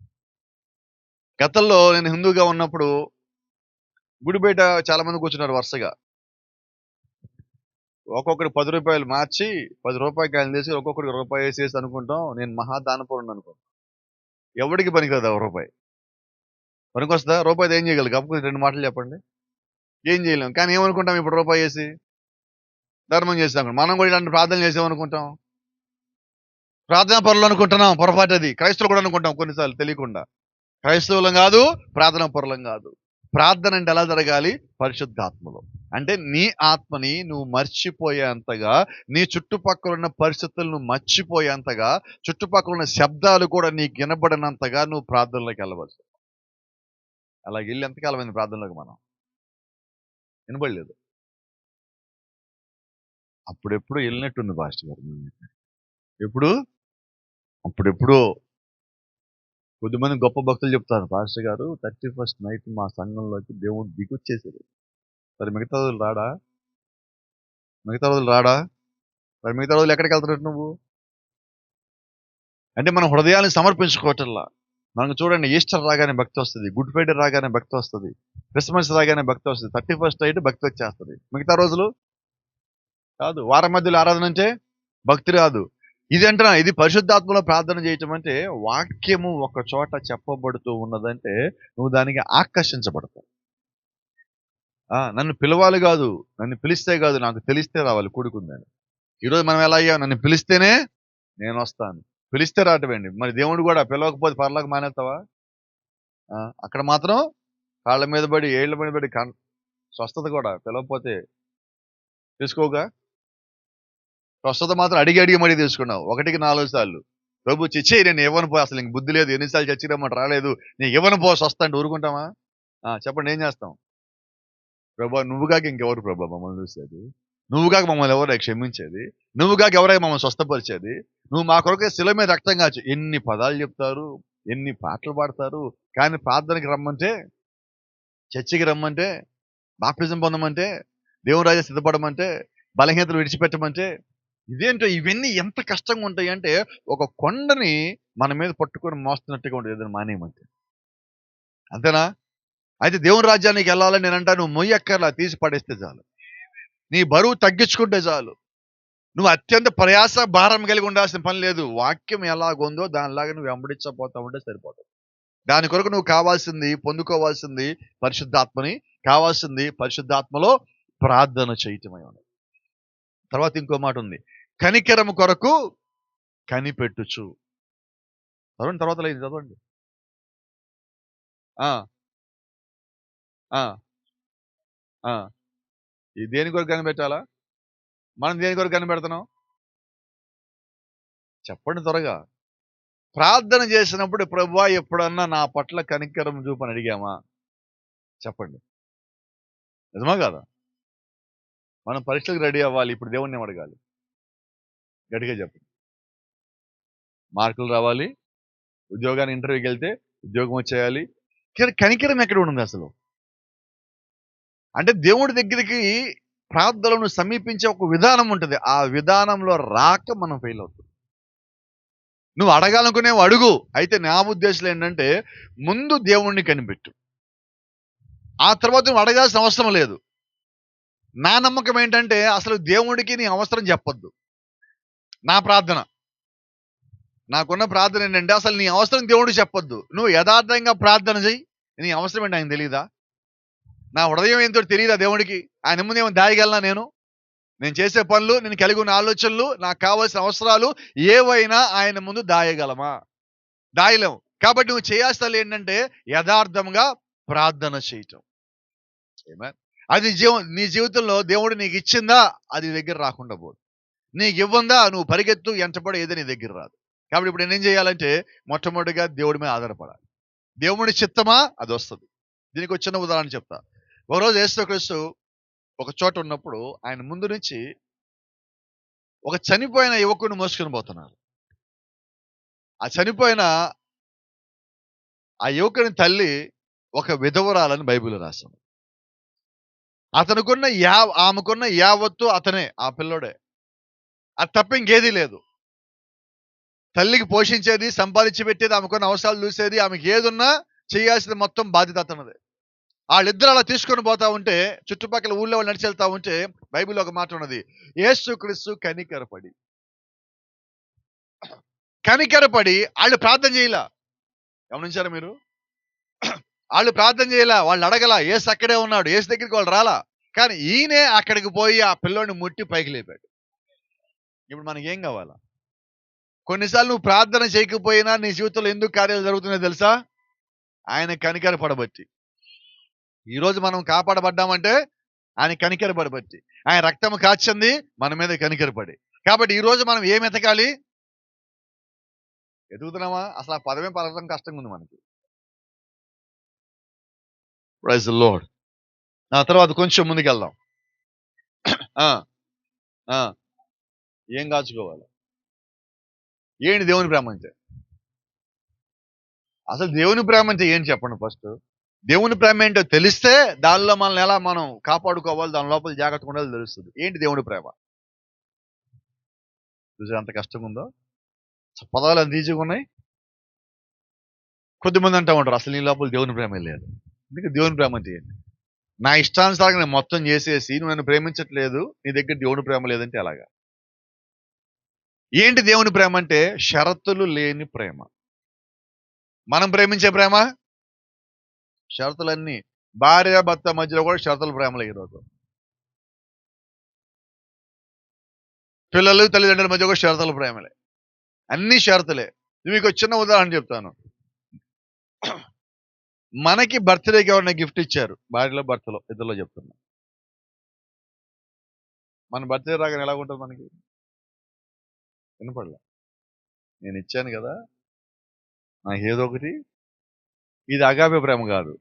గతంలో నేను హిందూగా ఉన్నప్పుడు గుడి బయట చాలా మంది కూర్చున్నారు వరుసగా. ఒక్కొక్కరు 10 రూపాయలు మార్చి 10 రూపాయలు తీసి ఒక్కొక్కరికి రూపాయి వేసేసి అనుకుంటాం నేను మహాదానపరుడు అనుకుంటాం. ఎవడికి పనికిరాదు ఆ రూపాయి. పనికొస్తా? రూపాయి ఏం చేయగలరు? కాకపోతే 2 మాటలు చెప్పండి. ఏం చేయలేం. కానీ ఏమనుకుంటాం? ఇప్పుడు రూపాయి వేసి ధర్మం చేసాం. మనం కూడా ఇలాంటి ప్రార్థన చేసామనుకుంటాం. ప్రార్థనా పరులు అనుకుంటున్నాం. పొరపాటు అది. క్రైస్తవులు కూడా అనుకుంటాం కొన్నిసార్లు తెలియకుండా. క్రైస్తవులం కాదు, ప్రార్థనా పరులం కాదు. ప్రార్థన అంటే ఎలా జరగాలి? పరిశుద్ధాత్మలో. అంటే నీ ఆత్మని నువ్వు మర్చిపోయేంతగా, నీ చుట్టుపక్కల ఉన్న పరిస్థితులను మర్చిపోయేంతగా, చుట్టుపక్కల ఉన్న శబ్దాలు కూడా నీకు వినబడినంతగా నువ్వు ప్రార్థనలోకి వెళ్ళవచ్చు. అలాగే వెళ్ళి ఎంతకాలమైంది ప్రార్థనలోకి? మనం వినబడలేదు. అప్పుడెప్పుడు వెళ్ళినట్టుంది పాస్టర్ గారు. ఎప్పుడు? అప్పుడెప్పుడు. కొద్దిమంది గొప్ప భక్తులు చెప్తారు, పాస్టర్ గారు 31st నైట్ మా సంఘంలోకి దేవుడు దిగొచ్చేసాడు. మరి మిగతా రోజులు రాడా? మరి మిగతా రోజులు ఎక్కడికి వెళ్తున్నట్టు నువ్వు? అంటే మనం హృదయాన్ని సమర్పించుకోవటంలా. మనకు చూడండి, ఈస్టర్ రాగానే భక్తి వస్తుంది, గుడ్ ఫ్రైడే రాగానే భక్తి వస్తుంది, క్రిస్మస్ రాగానే భక్తి వస్తుంది, 31st నైట్ భక్తి వచ్చేస్తుంది. మిగతా రోజులు కాదు. వారం మధ్యలో ఆరాధన అంటే భక్తి రాదు. ఇది అంటున్నా, ఇది పరిశుద్ధాత్మలో ప్రార్థన చేయటం అంటే, వాక్యము ఒక చోట చెప్పబడుతూ ఉన్నదంటే నువ్వు దానికి ఆకర్షించబడతావు. నన్ను పిలవాలి కాదు, నన్ను పిలిస్తే కాదు, నాకు తెలిస్తే రావాలి కూడుకుందని. ఈరోజు మనం ఎలా అయ్యాం? నన్ను పిలిస్తేనే నేను వస్తాను. పిలిస్తే రావటమేండి. మరి దేవుడు కూడా పిలవకపోతే పరలోకం మానేస్తావా? అక్కడ మాత్రం కాళ్ళ మీద పడి ఏళ్ల మీద పడి స్వస్థత కూడా పిలవకపోతే తీసుకోగా. స్వస్థత మాత్రం అడిగి అడిగి మడి తీసుకున్నావు 1కి 4 సార్లు. ప్రభు చిచ్చే నేను ఇవ్వను పో, అసలు ఇంక బుద్ధి లేదు, ఎన్నిసార్లు చచ్చిరమ్మంట రాలేదు, నేను ఇవ్వను పో స్వస్థ అంటే ఊరుకుంటామా? చెప్పండి, ఏం చేస్తాం? ప్రభా నువ్వుగాక ఇంకెవరు ప్రభా మమ్మల్ని చూసేది? నువ్వుగాక మమ్మల్ని ఎవరై క్షమించేది? నువ్వుగాక ఎవరై మమ్మల్ని స్వస్థపరిచేది? నువ్వు మా కొరకే శిల మీద రక్తం కాచు. ఎన్ని పదాలు చెప్తారు, ఎన్ని పాటలు పాడతారు, కానీ ప్రార్థనకి రమ్మంటే, చర్చికి రమ్మంటే, బాప్టిజం పొందమంటే, దేవుని రాజ్యం సిద్ధపడమంటే, బలహీనతలు విడిచిపెట్టమంటే, ఇదేంటో ఇవన్నీ ఎంత కష్టంగా ఉంటాయి అంటే, ఒక కొండని మన మీద పట్టుకొని మోస్తున్నట్టుగా ఉంటుంది ఏదైనా మానేయమంటే. అంతేనా? అయితే దేవుని రాజ్యానికి వెళ్ళాలని నేనంటా, నువ్వు మొయ్యక్కర్లా, తీసి పడేస్తే చాలు. నీ బరువు తగ్గించుకుంటే చాలు. నువ్వు అత్యంత ప్రయాస భారం కలిగి ఉండాల్సిన పని లేదు. వాక్యం ఎలాగుందో దానిలాగా నువ్వు వెంబడించకపోతా ఉంటే సరిపోతుంది. దాని కొరకు నువ్వు కావాల్సింది, పొందుకోవాల్సింది పరిశుద్ధాత్మని, కావాల్సింది పరిశుద్ధాత్మలో ప్రార్థన చేయటమై ఉన్నది. తర్వాత ఇంకో మాట ఉంది, కనికరము కొరకు కనిపెట్టుచు. తర్వాత లేదు, చదవండి. ఈ దేని కొరకు కనిపెట్టాలా? మనం దేని కొరకు కనిపెడుతున్నాం? చెప్పండి త్వరగా. ప్రార్థన చేసినప్పుడు ప్రభువా ఎప్పుడన్నా నా పట్ల కనికరం చూపని అడిగామా? చెప్పండి, నిజమా కాదా? మనం పరీక్షలకు రెడీ అవ్వాలి, ఇప్పుడు దేవుణ్ణి అడగాలి. గట్టిగా చెప్పండి. మార్కులు రావాలి, ఉద్యోగానికి ఇంటర్వ్యూకి వెళ్తే ఉద్యోగం వచ్చేయాలి. కనికరం ఎక్కడ ఉంది అసలు? అంటే దేవుడి దగ్గరికి ప్రార్థనలను సమీపించే ఒక విధానం ఉంటుంది. ఆ విధానంలో రాక మనం ఫెయిల్ అవుతాం. నువ్వు అడగాలనుకునేవి అడుగు. అయితే నా ఉద్దేశం ఏంటంటే, ముందు దేవుణ్ణి కనిపెట్టు, ఆ తర్వాత నువ్వు అడగాల్సిన అవసరం లేదు. నా నమ్మకం ఏంటంటే, అసలు దేవుడికి నీ అవసరం చెప్పొద్దు. నా ప్రార్థన, నాకున్న ప్రార్థన ఏంటంటే, అసలు నీ అవసరం దేవుడికి చెప్పొద్దు. నువ్వు యథార్థంగా ప్రార్థన చెయ్యి. నీ అవసరం ఏంటి ఆయన తెలీదా? నా హృదయం ఏంటో తెలియదా దేవుడికి? ఆయన ముందు ఏమైనా దాయగలనా? నేను చేసే పనులు, నేను కలిగి ఉన్న ఆలోచనలు, నాకు కావాల్సిన అవసరాలు ఏవైనా ఆయన ముందు దాయగలమా? దాయలేము. కాబట్టి నువ్వు చేయాల్సింది ఏంటంటే, యథార్థంగా ప్రార్థన చేయటం. అది నీ జీవితంలో దేవుడు నీకు ఇచ్చిందా, అది దగ్గర రాకుండా పోదు. నీకు ఇవ్వందా, నువ్వు పరిగెత్తు ఎంటపడి ఏదో నీ దగ్గర రాదు. కాబట్టి ఇప్పుడు నేనేం చేయాలంటే, మొట్టమొదటిగా దేవుడి మీద ఆధారపడాలి. దేవుడి చిత్తమా, అది వస్తుంది. దీనికి వచ్చిన ఉదాహరణ చెప్తా. ఒకరోజు యేసుక్రీస్తు ఒక చోట ఉన్నప్పుడు ఆయన ముందు నుంచి ఒక చనిపోయిన యువకుడిని మోసుకొని పోతున్నారు. ఆ చనిపోయిన ఆ యువకుని తల్లి ఒక విధవరాలని బైబిల్లో రాశాను. ఆమెకున్న యావత్తు అతనే, ఆ పిల్లోడే. అది తప్ప ఇంకేదీ లేదు. తల్లికి పోషించేది, సంపాదించి పెట్టేది, ఆమెకున్న అవసరాలు చూసేది, ఆమెకి ఏదున్నా చేయాల్సిన మొత్తం బాధ్యత అతనిదే. వాళ్ళిద్దరు అలా తీసుకొని పోతా ఉంటే, చుట్టుపక్కల ఊళ్ళో వాళ్ళు నడిచి వెళ్తా ఉంటే, బైబిల్లో ఒక మాట ఉన్నది, యేసుక్రీస్తు కనికరపడి వాళ్ళు ప్రార్థన చేయలా. గమనించారా మీరు? వాళ్ళు ప్రార్థన చేయలా, వాళ్ళు అడగలా. యేసు అక్కడే ఉన్నాడు, యేసు దగ్గరికి వాళ్ళు రాలా. కానీ ఈయనే అక్కడికి పోయి ఆ పిల్లోని ముట్టి పైకి లేపాడు. ఇప్పుడు మనకేం కావాలా? కొన్నిసార్లు నువ్వు ప్రార్థన చేయకపోయినా నీ జీవితంలో ఎందుకు కార్యాలు జరుగుతున్నాయో తెలుసా? ఆయన కనికర పడబట్టి. ఈరోజు మనం కాపాడబడ్డామంటే ఆయన కనికర పడబట్టి. ఆయన రక్తం కాచింది మన మీద కనికరపడి. కాబట్టి ఈరోజు మనం ఏం ఎతకాలి? ఎదుగుతున్నామా? అసలు ఆ పదమే పలకడం కష్టంగా ఉంది మనకి. Praise the Lord. ఆ తర్వాత కొంచెం ముందుకెళ్దాం. ఏం కాచుకోవాలి? ఏంటి దేవుని ప్రేమ అంటే? అసలు దేవుని ప్రేమ అంటే ఏంటి చెప్పండి ఫస్ట్. దేవుని ప్రేమ ఏంటో తెలిస్తే దానిలో మనల్ని ఎలా మనం కాపాడుకోవాలి, దాని లోపల జాగ్రత్తగా ఉండాలి తెలుస్తుంది. ఏంటి దేవుని ప్రేమ? చూసి ఎంత కష్టంగా ఉందో. పదాలు ఎంత ఈజీగా ఉన్నాయి. కొద్దిమంది అంటూ ఉంటారు, అసలు నీ లోపల దేవుని ప్రేమ లేదు. అందుకే దేవుని ప్రేమ అంటే ఏంటి? నా ఇష్టానుసారంగా నేను మొత్తం చేసేసి నువ్వు నన్ను ప్రేమించట్లేదు, నీ దగ్గర దేవుని ప్రేమ లేదంటే ఎలాగా? ఏంటి దేవుని ప్రేమ అంటే? షరతులు లేని ప్రేమ. మనం ప్రేమించే ప్రేమ షరతులన్నీ భార్య భర్త మధ్యలో కూడా షరతుల ప్రేమలే ఈరోజు. పిల్లలు తల్లిదండ్రుల మధ్య కూడా షరతుల ప్రేమలే. అన్ని షరతులే. మీకు ఒక చిన్న ఉదాహరణ చెప్తాను. మనకి బర్త్డేకి ఎవరైనా గిఫ్ట్ ఇచ్చారు, భార్యలో భర్తలో ఇద్దరిలో చెప్తున్నా. మన బర్త్డే రాగానే ఎలా ఉంటుంది మనకి? వినపడలే. నేను ఇచ్చాను కదా నాకు ఏదో ఒకటి. ఇది అగాపే ప్రేమ కాదు,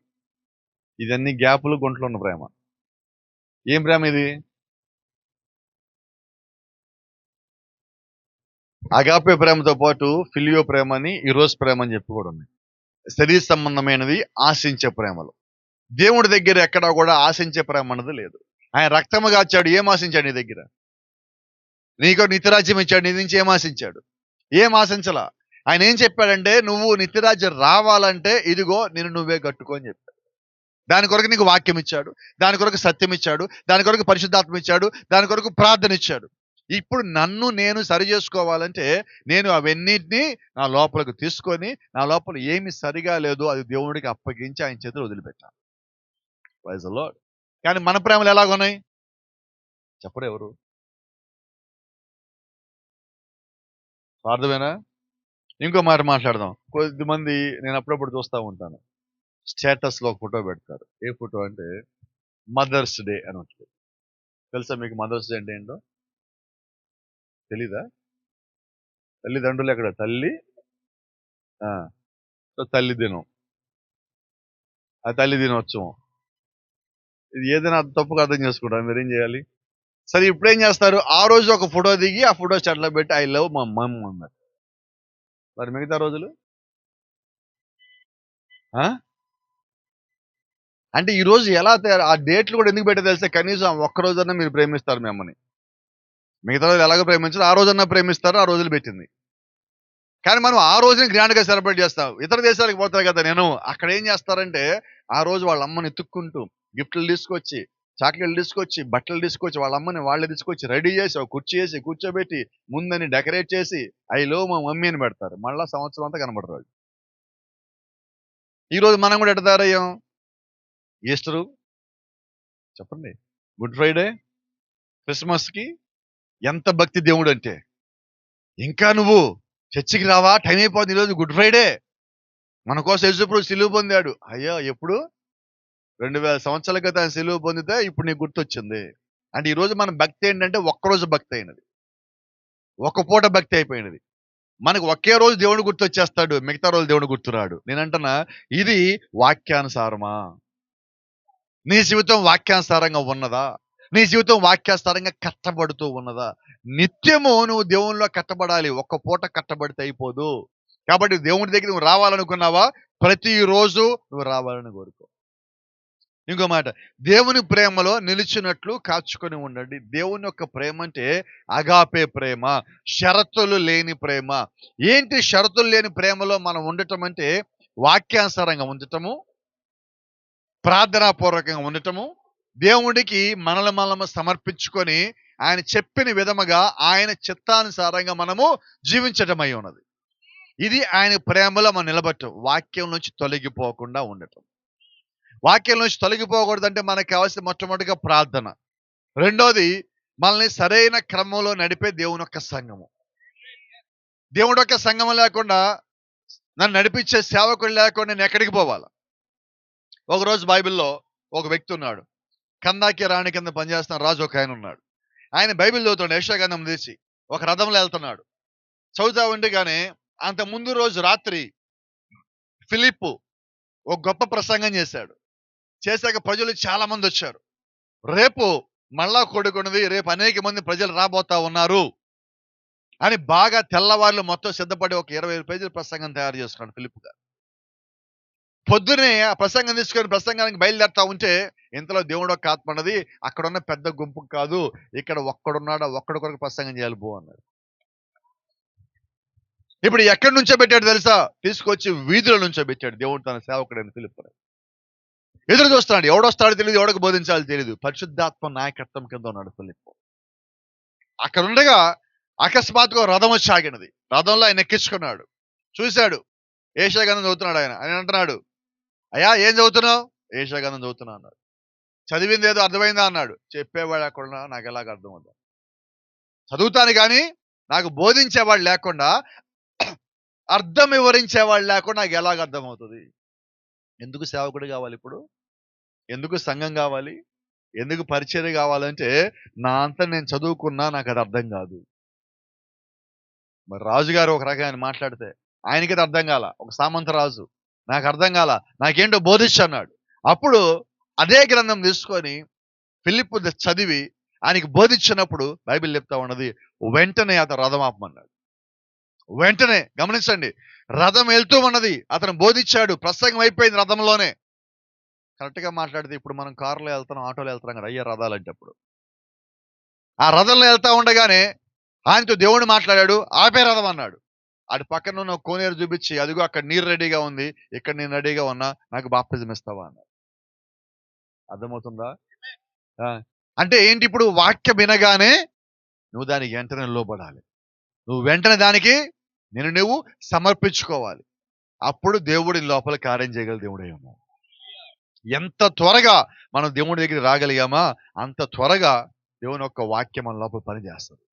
ఇదన్నీ గ్యాపులు గుంటలు ఉన్న ప్రేమ. ఏం ప్రేమ ఇది? అగాపే ప్రేమతో పాటు ఫిలియో ప్రేమ అని, ఈరోజు ప్రేమ అని చెప్పి కూడా ఉంది. శరీర సంబంధమైనది ఆశించే ప్రేమలు. దేవుడి దగ్గర ఎక్కడా కూడా ఆశించే ప్రేమ అన్నది లేదు. ఆయన రక్తము కాచాడు, ఏం ఆశించాడు నీ దగ్గర? నీకు నిత్యరాజ్యం ఇచ్చాడు, నీ నుంచి ఏం ఆశించాడు? ఏం ఆశించలా. ఆయన ఏం చెప్పాడంటే, నువ్వు నిత్యరాజ్యం రావాలంటే ఇదిగో నేను నువ్వే కట్టుకో అని చెప్పాడు. దాని కొరకు నీకు వాక్యం ఇచ్చాడు, దాని కొరకు సత్యం ఇచ్చాడు, దాని కొరకు పరిశుద్ధాత్మ ఇచ్చాడు, దాని కొరకు ప్రార్థన ఇచ్చాడు. ఇప్పుడు నన్ను నేను సరి చేసుకోవాలంటే నేను అవన్నిటినీ నా లోపలికి తీసుకొని, నా లోపల ఏమి సరిగా లేదో అది దేవుడికి అప్పగించి ఆయన చేతులు వదిలిపెట్టాను. Praise the lord. కానీ మన ప్రేమలు ఎలాగున్నాయి చెప్పరు ఎవరు? అర్థమేనా? ఇంకో మాట మాట్లాడదాం. కొద్దిమంది నేను అప్పుడప్పుడు చూస్తూ ఉంటాను, స్టేటస్లో ఒక ఫోటో పెడతారు. ఏ ఫోటో అంటే మదర్స్ డే అని ఉంటుంది. తెలుసా మీకు మదర్స్ డే అంటే ఏంటో? తెలీదా? తల్లిదండ్రులు ఎక్కడ? తల్లి సో తల్లి దినం, ఆ తల్లి దినోత్సవం. ఇది ఏదైనా తప్పుగా అర్థం చేసుకుంటారు, మీరు ఏం చేయాలి? సరే ఇప్పుడు ఏం చేస్తారు? ఆ రోజు ఒక ఫోటో దిగి ఆ ఫోటో స్టాట్లో పెట్టి ఐ లవ్ మా మమ్ అన్నారు. మరి మిగతా రోజులు అంటే ఈ రోజు ఎలా ఆ డేట్లు కూడా ఎందుకు పెట్టే తెలిస్తే కనీసం ఒక్క రోజన్నా మీరు ప్రేమిస్తారు మిమ్మల్ని. మిగతా రోజులు ఎలాగో ప్రేమించారు, ఆ రోజన్నా ప్రేమిస్తారు, ఆ రోజులు పెట్టింది. కానీ మనం ఆ రోజుని గ్రాండ్గా సెలబ్రేట్ చేస్తాం. ఇతర దేశాలకు పోతారు కదా నేను, అక్కడ ఏం చేస్తారంటే ఆ రోజు వాళ్ళ అమ్మని ఎత్తుక్కుంటూ గిఫ్ట్లు తీసుకొచ్చి, చాక్లెట్లు తీసుకొచ్చి, బట్టలు తీసుకొచ్చి, వాళ్ళ అమ్మని వాళ్ళే తీసుకొచ్చి రెడీ చేసి ఒక కుర్చీ వేసి కూర్చోబెట్టి ముందని డెకరేట్ చేసి ఐ లవ్ మా మమ్మీ అని పెడతారు. మళ్ళా సంవత్సరం అంతా కనబడరు వాళ్ళు. ఈ రోజు మనం కూడా ఎట్ట తయారయ్యాం? ఈస్టరు చెప్పండి, గుడ్ ఫ్రైడే, క్రిస్మస్కి ఎంత భక్తి దేవుడు అంటే, ఇంకా నువ్వు చర్చికి రావా? టైం అయిపోతుంది, ఈరోజు గుడ్ ఫ్రైడే, మన కోసం యేసుప్రభు సిలువ పొందాడు. అయ్యో ఎప్పుడు? 2000 సంవత్సరాల క్రితం ఆయన సిలువ పొందితే ఇప్పుడు నీకు గుర్తొచ్చింది. అంటే ఈరోజు మన భక్తి ఏంటంటే ఒక్కరోజు భక్తి అయినది, ఒక పూట భక్తి అయిపోయినది. మనకు ఒకే రోజు దేవుడు గుర్తొచ్చేస్తాడు, మిగతా రోజు దేవుడు గుర్తురాడు. నేనంటున్నా, ఇది వాక్యానుసారమా? నీ జీవితం వాక్యానుసారంగా ఉన్నదా? నీ జీవితం వాక్యానుసారంగా కట్టబడుతూ ఉన్నదా? నిత్యము నువ్వు దేవునిలో కట్టబడాలి, ఒక్క పూట కట్టబడితే అయిపోదు. కాబట్టి దేవుని దగ్గర నువ్వు రావాలనుకున్నావా? ప్రతిరోజు నువ్వు రావాలని కోరుకో. ఇంకో మాట, దేవుని ప్రేమలో నిలిచినట్లు కాచుకొని ఉండండి. దేవుని యొక్క ప్రేమ అంటే అగాపే ప్రేమ, షరతులు లేని ప్రేమ. ఏంటి షరతులు లేని ప్రేమలో మనం ఉండటం అంటే? వాక్యానుసారంగా ఉండటము, ప్రార్థనాపూర్వకంగా ఉండటము, దేవుడికి మనము సమర్పించుకొని ఆయన చెప్పిన విధముగా ఆయన చిత్తానుసారంగా మనము జీవించటమై ఉన్నది. ఇది ఆయన ప్రేమలో మనం నిలబట్టం, వాక్యం నుంచి తొలగిపోకుండా ఉండటం. వాక్యం నుంచి తొలగిపోకూడదంటే మనకు కావాల్సిన మొట్టమొదటిగా ప్రార్థన. రెండోది, మనల్ని సరైన క్రమంలో నడిపే దేవుని యొక్క సంఘము. దేవుడి యొక్క సంఘం లేకుండా, నన్ను నడిపించే సేవకుడు లేకుండా నేను ఎక్కడికి పోవాలి? ఒకరోజు బైబిల్లో ఒక వ్యక్తి ఉన్నాడు, కందాకి రాణి కింద పనిచేస్తున్న రాజు ఒక ఆయన ఉన్నాడు. ఆయన బైబిల్ చదువుతాడు, యెషయా తీసి ఒక రథంలో వెళ్తున్నాడు. చదువుతా ఉండగానే అంత ముందు రోజు రాత్రి ఫిలిప్పు ఒక గొప్ప ప్రసంగం చేశాక ప్రజలు చాలా మంది వచ్చారు. రేపు మళ్ళా కొడుకున్నది, రేపు అనేక మంది ప్రజలు రాబోతా ఉన్నారు అని బాగా తెల్లవాళ్ళు మొత్తం సిద్ధపడి ఒక 20 పేజీల ప్రసంగం తయారు చేసుకున్నాడు ఫిలిప్ గారు. పొద్దునే ఆ ప్రసంగం తీసుకొని ప్రసంగానికి బయలుదేరుతా ఉంటే ఇంతలో దేవుడు ఒక ఆత్మ అన్నది, అక్కడ ఉన్న పెద్ద గుంపు కాదు, ఇక్కడ ఒక్కడున్నాడు, ఒక్కడి కొరకు ప్రసంగం చేయాలి పో అన్నాడు. ఇప్పుడు ఎక్కడి నుంచో పెట్టాడు తెలుసా? తీసుకొచ్చి వీధుల నుంచో పెట్టాడు దేవుడు తన సేవకుడైన ఫిలిప్. ఎదురు చూస్తున్నాడు, ఎవడొస్తాడో తెలియదు, ఎవడికి బోధించాలో తెలియదు. పరిశుద్ధాత్మ నాయకత్వం కింద ఉన్నాడు ఫిలిప్. అక్కడ ఉండగా అకస్మాత్తుగా రథం వచ్చి ఆగినది. రథంలో ఆయన ఎక్కించుకున్నాడు, చూశాడు, యెషయా గ్రంథం చదువుతున్నాడు. ఆయన అంటున్నాడు, అయ్యా ఏం చదువుతున్నావు? ఏషియా గ్రంథం చదువుతున్నా అన్నాడు. చదివింది ఏదో అర్థమైందా అన్నాడు. చెప్పేవాడు లేకుండా నాకు ఎలాగ అర్థం అవుతుంది? చదువుతాను కానీ నాకు బోధించేవాడు లేకుండా, అర్థం వివరించేవాడు లేకుండా నాకు ఎలాగ అర్థమవుతుంది? ఎందుకు సేవకుడు కావాలి ఇప్పుడు? ఎందుకు సంఘం కావాలి? ఎందుకు పరిచర్య కావాలంటే, నా అంతా నేను చదువుకున్నా నాకు అది అర్థం కాదు. మరి రాజుగారు ఒక రకమైన మాట్లాడితే ఆయనకి అది అర్థం కాల. ఒక సామంత రాజు, నాకు అర్థం కాల, నాకేంటో బోధించు అన్నాడు. అప్పుడు అదే గ్రంథం తీసుకొని ఫిలిప్పు చదివి ఆయనకి బోధించినప్పుడు బైబిల్ చెప్తా ఉన్నది, వెంటనే అతను రథం ఆపమన్నాడు. వెంటనే గమనించండి, రథం వెళ్తూ ఉన్నది, అతను బోధించాడు, ప్రసంగం అయిపోయింది రథంలోనే. కరెక్ట్ గా మాట్లాడితే ఇప్పుడు మనం కారులో వెళ్తున్నాం, ఆటోలో వెళ్తున్నాం కదా, అయ్యే రథాలంటే అప్పుడు ఆ రథంలో వెళ్తా ఉండగానే ఆయనతో దేవుడు మాట్లాడాడు, ఆపే రథం అన్నాడు. అటు పక్కన ఉన్న కోనేరు చూపించి, అదిగో అక్కడ నీరు రెడీగా ఉంది, ఇక్కడ నేను రెడీగా ఉన్నా, నాకు బాప్తిజం ఇస్తావా అన్నాడు. అర్థమవుతుందా? అంటే ఏంటి? ఇప్పుడు వాక్యం వినగానే నువ్వు దానికి వెంటనే లోబడాలి. నువ్వు వెంటనే దానికి నువ్వు సమర్పించుకోవాలి. అప్పుడు దేవుడి లోపల కార్యం చేయగల దేవుడే ఉన్నాడు. ఎంత త్వరగా మనం దేవుడి దగ్గరికి రాగలిగామా అంత త్వరగా దేవుని యొక్క వాక్యం మన లోపల పనిచేస్తుంది.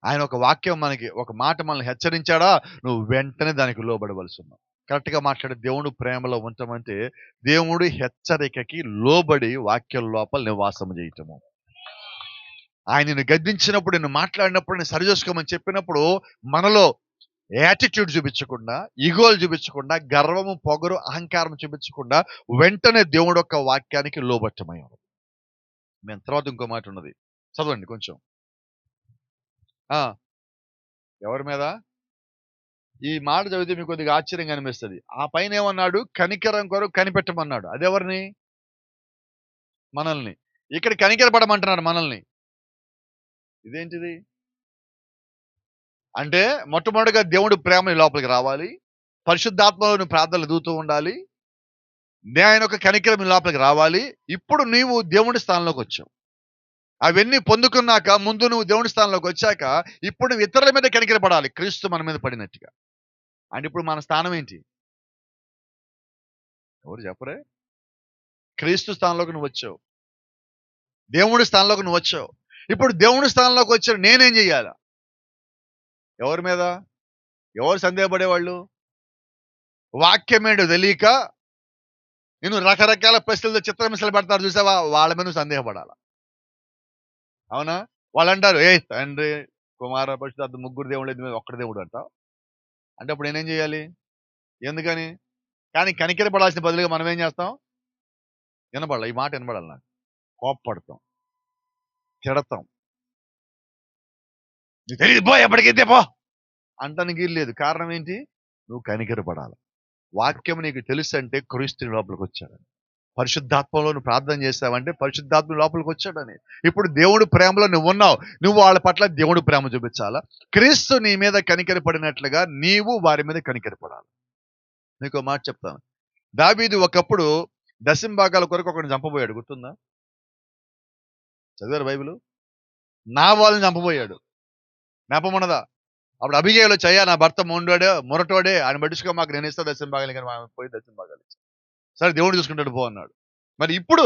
ఆయన ఒక వాక్యం మనకి, ఒక మాట మనల్ని హెచ్చరించాడా, నువ్వు వెంటనే దానికి లోబడవలసి ఉన్నావు. కరెక్ట్ గా మాట్లాడే దేవుడు ప్రేమలో ఉండటమంటే దేవుడి హెచ్చరికకి లోబడి వాక్యం లోపల నివాసం చేయటము. ఆయన నిన్ను గద్దించినప్పుడు, నిన్ను మాట్లాడినప్పుడు, నేను సరి చేసుకోమని చెప్పినప్పుడు మనలో యాటిట్యూడ్ చూపించకుండా, ఈగోలు చూపించకుండా, గర్వము, పొగరు, అహంకారం చూపించకుండా వెంటనే దేవుడు యొక్క వాక్యానికి లోబట్టమై ఉన్నది. మేము తర్వాత ఇంకో మాట ఉన్నది, చదవండి కొంచెం. ఎవరి మీద? ఈ మాట చదివితే మీకు కొద్దిగా ఆశ్చర్యంగా అనిపిస్తుంది. ఆ పైన ఏమన్నాడు? కనికరం కొరకు కనిపెట్టమన్నాడు. అదెవరిని? మనల్ని. ఇక్కడ కనికరపడమంటున్నాడు మనల్ని. ఇదేంటిది అంటే, మొట్టమొదటిగా దేవుడి ప్రేమ లోపలికి రావాలి, పరిశుద్ధాత్మలో ప్రార్థనలు దూతూ ఉండాలి, ఆయన ఒక కనికరం లోపలికి రావాలి. ఇప్పుడు నీవు దేవుడి స్థానంలోకి వచ్చావు. అవన్నీ పొందుకున్నాక, ముందు నువ్వు దేవుడి స్థానంలోకి వచ్చాక ఇప్పుడు నువ్వు ఇతరుల మీద కనికరపడాలి, క్రీస్తు మన మీద పడినట్టుగా. అంటే ఇప్పుడు మన స్థానం ఏంటి? ఎవరు చెప్పరే? క్రీస్తు స్థానంలోకి నువ్వు వచ్చావు, దేవుడి స్థానంలోకి నువ్వు వచ్చావు. ఇప్పుడు దేవుడి స్థానంలోకి వచ్చావు, నేనేం చెయ్యాలా? ఎవరి మీద? ఎవరు సందేహపడేవాళ్ళు? వాక్యం ఏంటో తెలియక నేను రకరకాల ప్రశ్నలతో చిత్రహింసలు పెడతారు చూసావా, వాళ్ళ మీద నువ్వు సందేహపడాలా. అవునా? వాళ్ళు అంటారు, ఏ తండ్రి కుమార పరిశుద్ధాత్మ ముగ్గురు దేవుడు ఒక్కడి దేవుడు అంటావు అంటే అప్పుడు నేనేం చేయాలి? ఎందుకని? కానీ కనికరపడాల్సిన బదులుగా మనం ఏం చేస్తాం? వినబడాలి, ఈ మాట వినబడాలి, నాకు కోప్పడతాం, తిడతాం, నీకు తెలియదు పో, ఎప్పటికైతే పో అంటానికి లేదు. కారణం ఏంటి? నువ్వు కనికరపడాలి. వాక్యం నీకు తెలుసు అంటే క్రీస్తు లోపలికి వచ్చాడని. పరిశుద్ధాత్మలో నువ్వు ప్రార్థన చేస్తావంటే పరిశుద్ధాత్మ లోపలికి వచ్చాడని. ఇప్పుడు దేవుడు ప్రేమలో నువ్వు ఉన్నావు, నువ్వు వాళ్ళ పట్ల దేవుడు ప్రేమ చూపించాలా. క్రీస్తు నీ మీద కనికరపడినట్లుగా నీవు వారి మీద కనికరపడాలి. నీకు మాట చెప్తాను, దావీదు ఒకప్పుడు దశంభాగాల కొరకు ఒకరిని చంపబోయాడు, గుర్తుందా? చదివారు బైబిల్? నా వాళ్ళని చంపబోయాడు, జ్ఞాపకమున్నదా? అప్పుడు అభిజయులు వచ్చాయా, నా భర్త మొరటోడే, ఆయన పట్టించుకో, మాకు నేను ఇస్తా దశంభాగాలు, కానీ పోయి దశంభాగాలు ఇచ్చా, సరే దేవుడు చూసుకుంటాడు పో అన్నాడు. మరి ఇప్పుడు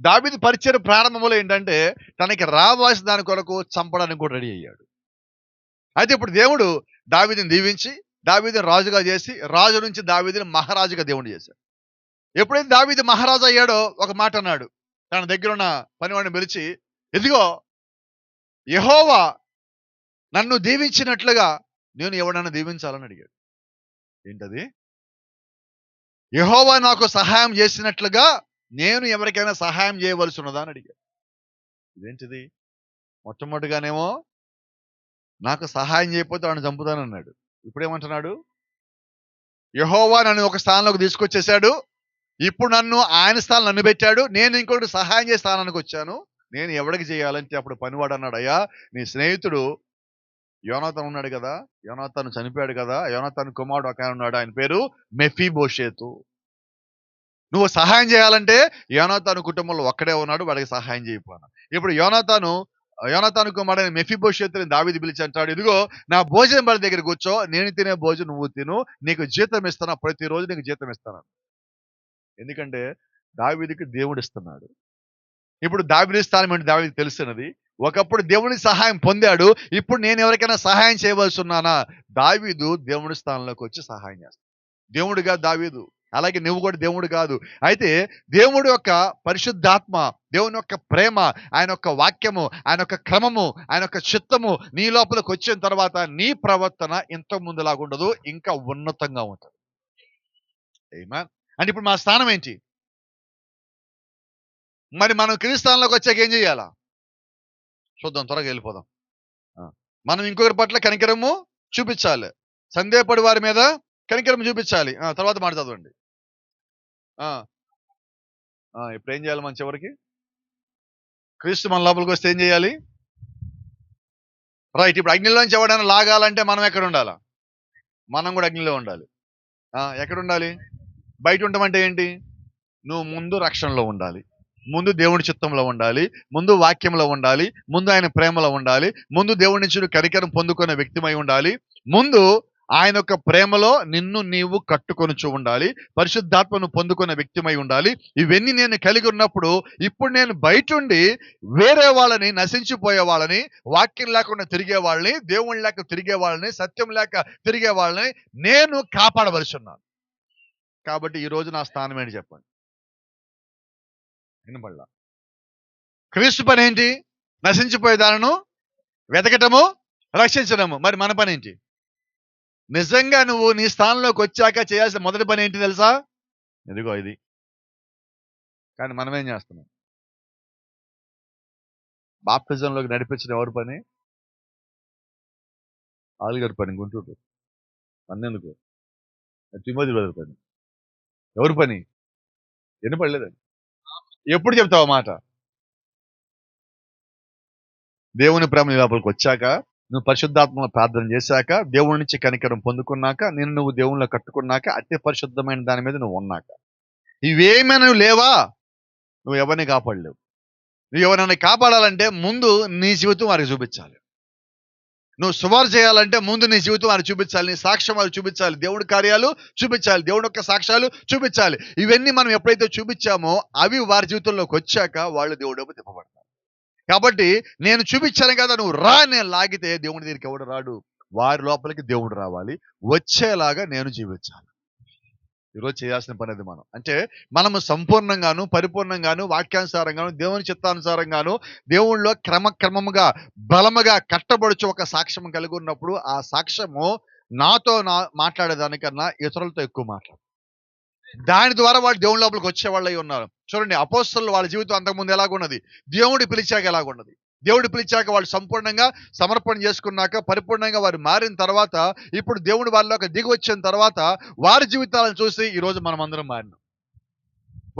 దావీదు పరిచయం ప్రారంభంలో ఏంటంటే తనకి రావాల్సిన దాని కొరకు చంపడానికి కూడా రెడీ అయ్యాడు. అయితే ఇప్పుడు దేవుడు దావీదుని దీవించి దావీదుని రాజుగా చేసి, రాజు నుంచి దావీదుని మహారాజుగా దేవుడు చేశాడు. ఎప్పుడైతే దావీదు మహారాజు అయ్యాడో ఒక మాట అన్నాడు, తన దగ్గర ఉన్న పనివాడిని పిలిచి, ఇదిగో యెహోవా నన్ను దీవించినట్లుగా నేను ఎవడన్నా దీవించాలని అడిగాడు. ఏంటది? యెహోవా నాకు సహాయం చేసినట్లుగా నేను ఎవరికైనా సహాయం చేయవలసి ఉన్నదా అని అడిగాడు. ఇదేంటిది? మొట్టమొదటిగానేమో నాకు సహాయం చేయకపోతే వాడిని చంపుతానన్నాడు. ఇప్పుడేమంటున్నాడు? యెహోవా నన్ను ఒక స్థానంలోకి తీసుకొచ్చేసాడు, ఇప్పుడు నన్ను ఆయన స్థానం నన్ను పెట్టాడు, నేను ఇంకొకటి సహాయం చేసే స్థానానికి వచ్చాను, నేను ఎవరికి చేయాలంటే అప్పుడు పనివాడు అన్నాడు, అయ్యా నీ స్నేహితుడు యోనాతాను ఉన్నాడు కదా, యోనాతాను చనిపోయాడు కదా, యోనాతాను కుమారుడు ఒక ఆయన ఉన్నాడు, ఆయన పేరు మెఫీబోషేతు. నువ్వు సహాయం చేయాలంటే యోనాతాను కుటుంబంలో ఒక్కడే ఉన్నాడు, వాడికి సహాయం చేయకపోయినా. ఇప్పుడు యోనాతాను కుమారుడైన మెఫీబోషేతుని దావీదు పిలిచి అంటాడు, ఇదిగో నా భోజనం బల్ల దగ్గర కూర్చో, నేను తినే భోజనం నువ్వు తిను, నీకు జీతం ఇస్తాను, ప్రతిరోజు నీకు జీతం ఇస్తాను. ఎందుకంటే దావీదుకి దేవుడు ఇస్తున్నాడు. ఇప్పుడు దావీదు స్థానం ఏంటి దావీదుకి తెలుస్తున్నది. ఒకప్పుడు దేవుని సహాయం పొందాడు. ఇప్పుడు నేను ఎవరికైనా సహాయం చేయవలసి ఉన్నానా? దావీదు దేవుని స్థానంలోకి వచ్చి సహాయం చేస్తాడు. దేవుడుగా దావీదు, అలాగే నువ్వు కూడా దేవుడు కాదు. అయితే దేవుడు యొక్క పరిశుద్ధాత్మ, దేవుని యొక్క ప్రేమ, ఆయన యొక్క వాక్యము, ఆయన యొక్క క్రమము, ఆయన యొక్క చిత్తము నీ లోపలికి వచ్చిన తర్వాత నీ ప్రవర్తన ఇంత ముందులాగా ఉండదు, ఇంకా ఉన్నతంగా ఉంటుంది. ఆమేన్. అంటే ఇప్పుడు మా స్థానం ఏంటి? మరి మనం క్రీస్తులోకి వచ్చాక ఏం చేయాలా? చూద్దాం, త్వరగా వెళ్ళిపోదాం. మనం ఇంకొకరి పట్ల కనికరము చూపించాలి. సందేహపడి వారి మీద కనికరము చూపించాలి. తర్వాత మాట చదవండి. ఇప్పుడు ఏం చేయాలి? మన చివరికి క్రీస్తు మన లోపలికి వస్తే ఏం చేయాలి? రైట్. ఇప్పుడు అగ్నిలోంచి ఎవడైనా లాగాలంటే మనం ఎక్కడ ఉండాలా? మనం కూడా అగ్నిలో ఉండాలి. ఎక్కడ ఉండాలి? బయట ఉండమంటే ఏంటి? నువ్వు ముందు రక్షణలో ఉండాలి, ముందు దేవుని చిత్తంలో ఉండాలి, ముందు వాక్యంలో ఉండాలి, ముందు ఆయన ప్రేమలో ఉండాలి, ముందు దేవుడి నుంచి నువ్వు కనికరం పొందుకునే వ్యక్తిమై ఉండాలి, ముందు ఆయన యొక్క ప్రేమలో నిన్ను నీవు కట్టుకొనుచు ఉండాలి, పరిశుద్ధాత్మను పొందుకునే వ్యక్తిమై ఉండాలి. ఇవన్నీ నేను కలిగి ఉన్నప్పుడు ఇప్పుడు నేను బయటుండి వేరే వాళ్ళని, నశించిపోయే వాళ్ళని, వాక్యం లేకుండా తిరిగే వాళ్ళని, దేవుని లేక తిరిగే వాళ్ళని, సత్యం లేక తిరిగే వాళ్ళని నేను కాపాడవలసి ఉన్నాను. కాబట్టి ఈ రోజు నా స్థానం ఏంటి చెప్పండి? వినబడలా? క్రీస్తు పని ఏంటి? నశించిపోయే దానిను వెతకటము, రక్షించడము. మరి మన పని ఏంటి? నిజంగా నువ్వు నీ స్థానంలోకి వచ్చాక చేయాల్సిన మొదటి పని ఏంటి తెలుసా? ఇదిగో ఇది. కానీ మనం ఏం చేస్తున్నాం? బాప్తిజంలోకి నడిపించడం ఎవరి పని? ఆలుగారి పని, గుంటూరు అన్నెందుకు, తిమోతి బ్రదర్ పని. ఎవరి పని? వినపడలేదండి. ఎప్పుడు చెప్తావు మాట? దేవుని ప్రేమ నీ లోపలికి వచ్చాక, నువ్వు పరిశుద్ధాత్మలో ప్రార్థన చేశాక, దేవుడి నుంచి కనికరం పొందుకున్నాక, నిన్ను నువ్వు దేవుళ్ళో కట్టుకున్నాక, అతి పరిశుద్ధమైన దాని మీద నువ్వు ఉన్నాక, ఇవేమైనా నువ్వు లేవా, నువ్వు ఎవరిని కాపాడలేవు. నువ్వు ఎవరైనా కాపాడాలంటే ముందు నీ జీవితం వారికి చూపించాలి. నువ్వు సువార్త చేయాలంటే ముందు నీ జీవితం వారికి చూపించాలి, నీ సాక్ష్యం వారికి చూపించాలి, దేవుడి కార్యాలు చూపించాలి, దేవుడి యొక్క సాక్ష్యాలు చూపించాలి. ఇవన్నీ మనం ఎప్పుడైతే చూపించామో అవి వారి జీవితంలోకి వచ్చాక వాళ్ళు దేవుడి వైపు తిప్పబడతారు. కాబట్టి నేను చూపించాను కదా, నువ్వు రా, నేను లాగితే దేవుని దగ్గరికి ఎవడు రాడు. వారి లోపలికి దేవుడు రావాలి, వచ్చేలాగా నేను జీవించాలి. ఈరోజు చేయాల్సిన పని అది. అంటే మనము సంపూర్ణంగాను, పరిపూర్ణంగాను, వాక్యానుసారంగాను, దేవుని చిత్తానుసారంగాను, దేవుళ్ళలో క్రమక్రమముగా బలముగా కట్టబడుచు ఒక సాక్ష్యం కలిగి ఉన్నప్పుడు ఆ సాక్ష్యము నాతో మాట్లాడేదానికన్నా ఇతరులతో ఎక్కువ మాట్లాడు. దాని ద్వారా వాళ్ళు దేవుని లోపలికి వచ్చే వాళ్ళు అయి ఉన్నారు. చూడండి, అపోస్తలులు వాళ్ళ జీవితం అంతకుముందు ఎలాగున్నది, దేవుడు పిలిచాక ఎలాగున్నది. దేవుడు పిలిచాక వాళ్ళు సంపూర్ణంగా సమర్పణ చేసుకున్నాక, పరిపూర్ణంగా వారు మారిన తర్వాత, ఇప్పుడు దేవుడు వాళ్ళలోకి దిగి వచ్చిన తర్వాత వారి జీవితాలను చూసి ఈరోజు మనం అందరం మారినాం.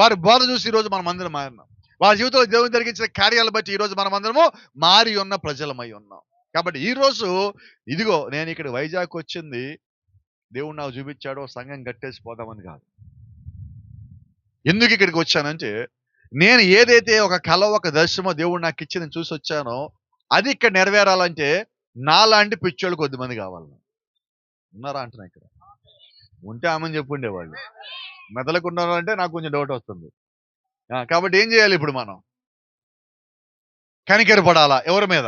వారి బోధ చూసి ఈరోజు మనం అందరం మారినాం. వారి జీవితంలో దేవుడు జరిగించిన కార్యాలు బట్టి ఈరోజు మనం అందరము మారి ఉన్న ప్రజలమై ఉన్నాం. కాబట్టి ఈరోజు ఇదిగో నేను ఇక్కడ వైజాగ్ వచ్చింది దేవుడు నాకు చూపించాడో సంఘం కట్టేసి పోదామని కాదు. ఎందుకు ఇక్కడికి వచ్చానంటే, నేను ఏదైతే ఒక కళ, ఒక దర్శనమో దేవుడు నాకు ఇచ్చి నేను చూసి వచ్చానో అది ఇక్కడ నెరవేరాలంటే నాలాంటి పిచ్చోళ్ళు కొద్దిమంది కావాలి. ఉన్నారా అంటున్నా? ఇక్కడ ఉంటే ఆమెను చెప్పుండేవాళ్ళు, మెదలకుండాలంటే నాకు కొంచెం డౌట్ వస్తుంది. కాబట్టి ఏం చేయాలి ఇప్పుడు? మనం కనికరపడాలా. ఎవరి మీద?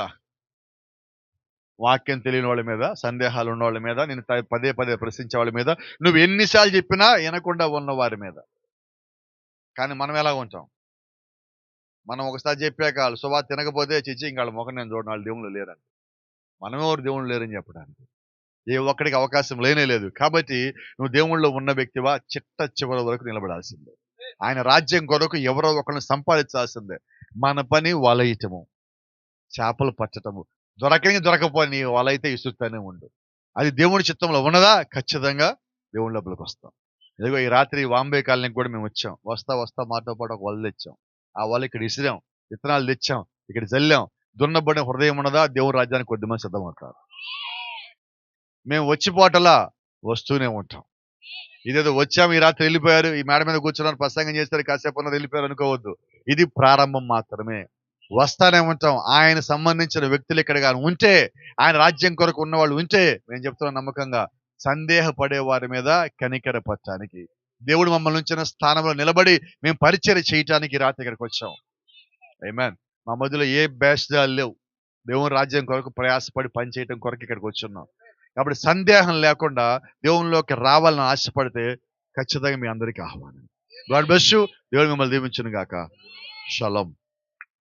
వాక్యం తెలియని వాళ్ళ మీద, సందేహాలు ఉన్న వాళ్ళ మీద, నేను పదే పదే ప్రశ్నించే వాళ్ళ మీద, నువ్వు ఎన్నిసార్లు చెప్పినా వినకుండా ఉన్న వారి మీద. కానీ మనం ఎలా ఉంటాం? మనం ఒకసారి చెప్పాక వాళ్ళు సువార్త తినకపోతే చిచ్చి ఇంక వాళ్ళ ముఖం నేను చూడను, వాళ్ళు దేవుళ్ళు లేరని. మనమెవరు దేవుళ్ళు లేరని చెప్పడానికి ఏ ఒక్కడికి అవకాశం లేనే లేదు. కాబట్టి నువ్వు దేవుళ్ళో ఉన్న వ్యక్తివా, చిట్ట చివరి వరకు నిలబడాల్సిందే. ఆయన రాజ్యం కొరకు ఎవరో ఒకరిని సంపాదించాల్సిందే. మన పని వలయటము, చేపలు పట్టటము, దొరకపోని వలైతే ఇసురుతూనే ఉండు. అది దేవుడి చిత్తంలో ఉన్నదా? ఖచ్చితంగా దేవుడి లోపలికి వస్తాం. ఇదిగో ఈ రాత్రి వాంబే కాలనీకి కూడా మేము వచ్చాం. వస్తా మాతో పాటు ఒక వల తెచ్చాం. ఆ వల ఇక్కడ ఇసిరాం, విత్తనాలు తెచ్చాం, ఇక్కడ జల్లాం. దున్నబడిన హృదయం ఉన్నదా, దేవుడి రాజ్యానికి కొద్దిమంది సిద్ధమవుతారు. మేము వచ్చిపోటలా వస్తూనే ఉంటాం. ఇదేదో వచ్చాము ఈ రాత్రి వెళ్ళిపోయారు, ఈ మేడ మీద కూర్చున్నారు, ప్రసంగం చేస్తారు, కాసేపు ఉన్నది వెళ్ళిపోయారు అనుకోవద్దు. ఇది ప్రారంభం మాత్రమే. వస్తానే ఉంటాం. ఆయన సంబంధించిన వ్యక్తులు ఇక్కడ కానీ ఉంటే, ఆయన రాజ్యం కొరకు ఉన్న వాళ్ళు ఉంటే, మేము చెప్తున్నాం నమ్మకంగా, సందేహపడే వారి మీద కనికర పట్టడానికి, దేవుడు మమ్మల్ని ఉంచిన స్థానంలో నిలబడి మేము పరిచర్య చేయటానికి రాత్రి ఇక్కడికి వచ్చాం. ఆమేన్. మా మధ్యలో ఏ భేషజాలు లేవు. దేవుని రాజ్యం కొరకు ప్రయాసపడి పని చేయటం కొరకు ఇక్కడికి వచ్చున్నాం. కాబట్టి సందేహం లేకుండా దేవునిలోకి రావాలని ఆశపడితే ఖచ్చితంగా మీ అందరికీ ఆహ్వానం. God bless you. దేవుడు మిమ్మల్ని దీవించును గాక. షలోమ్.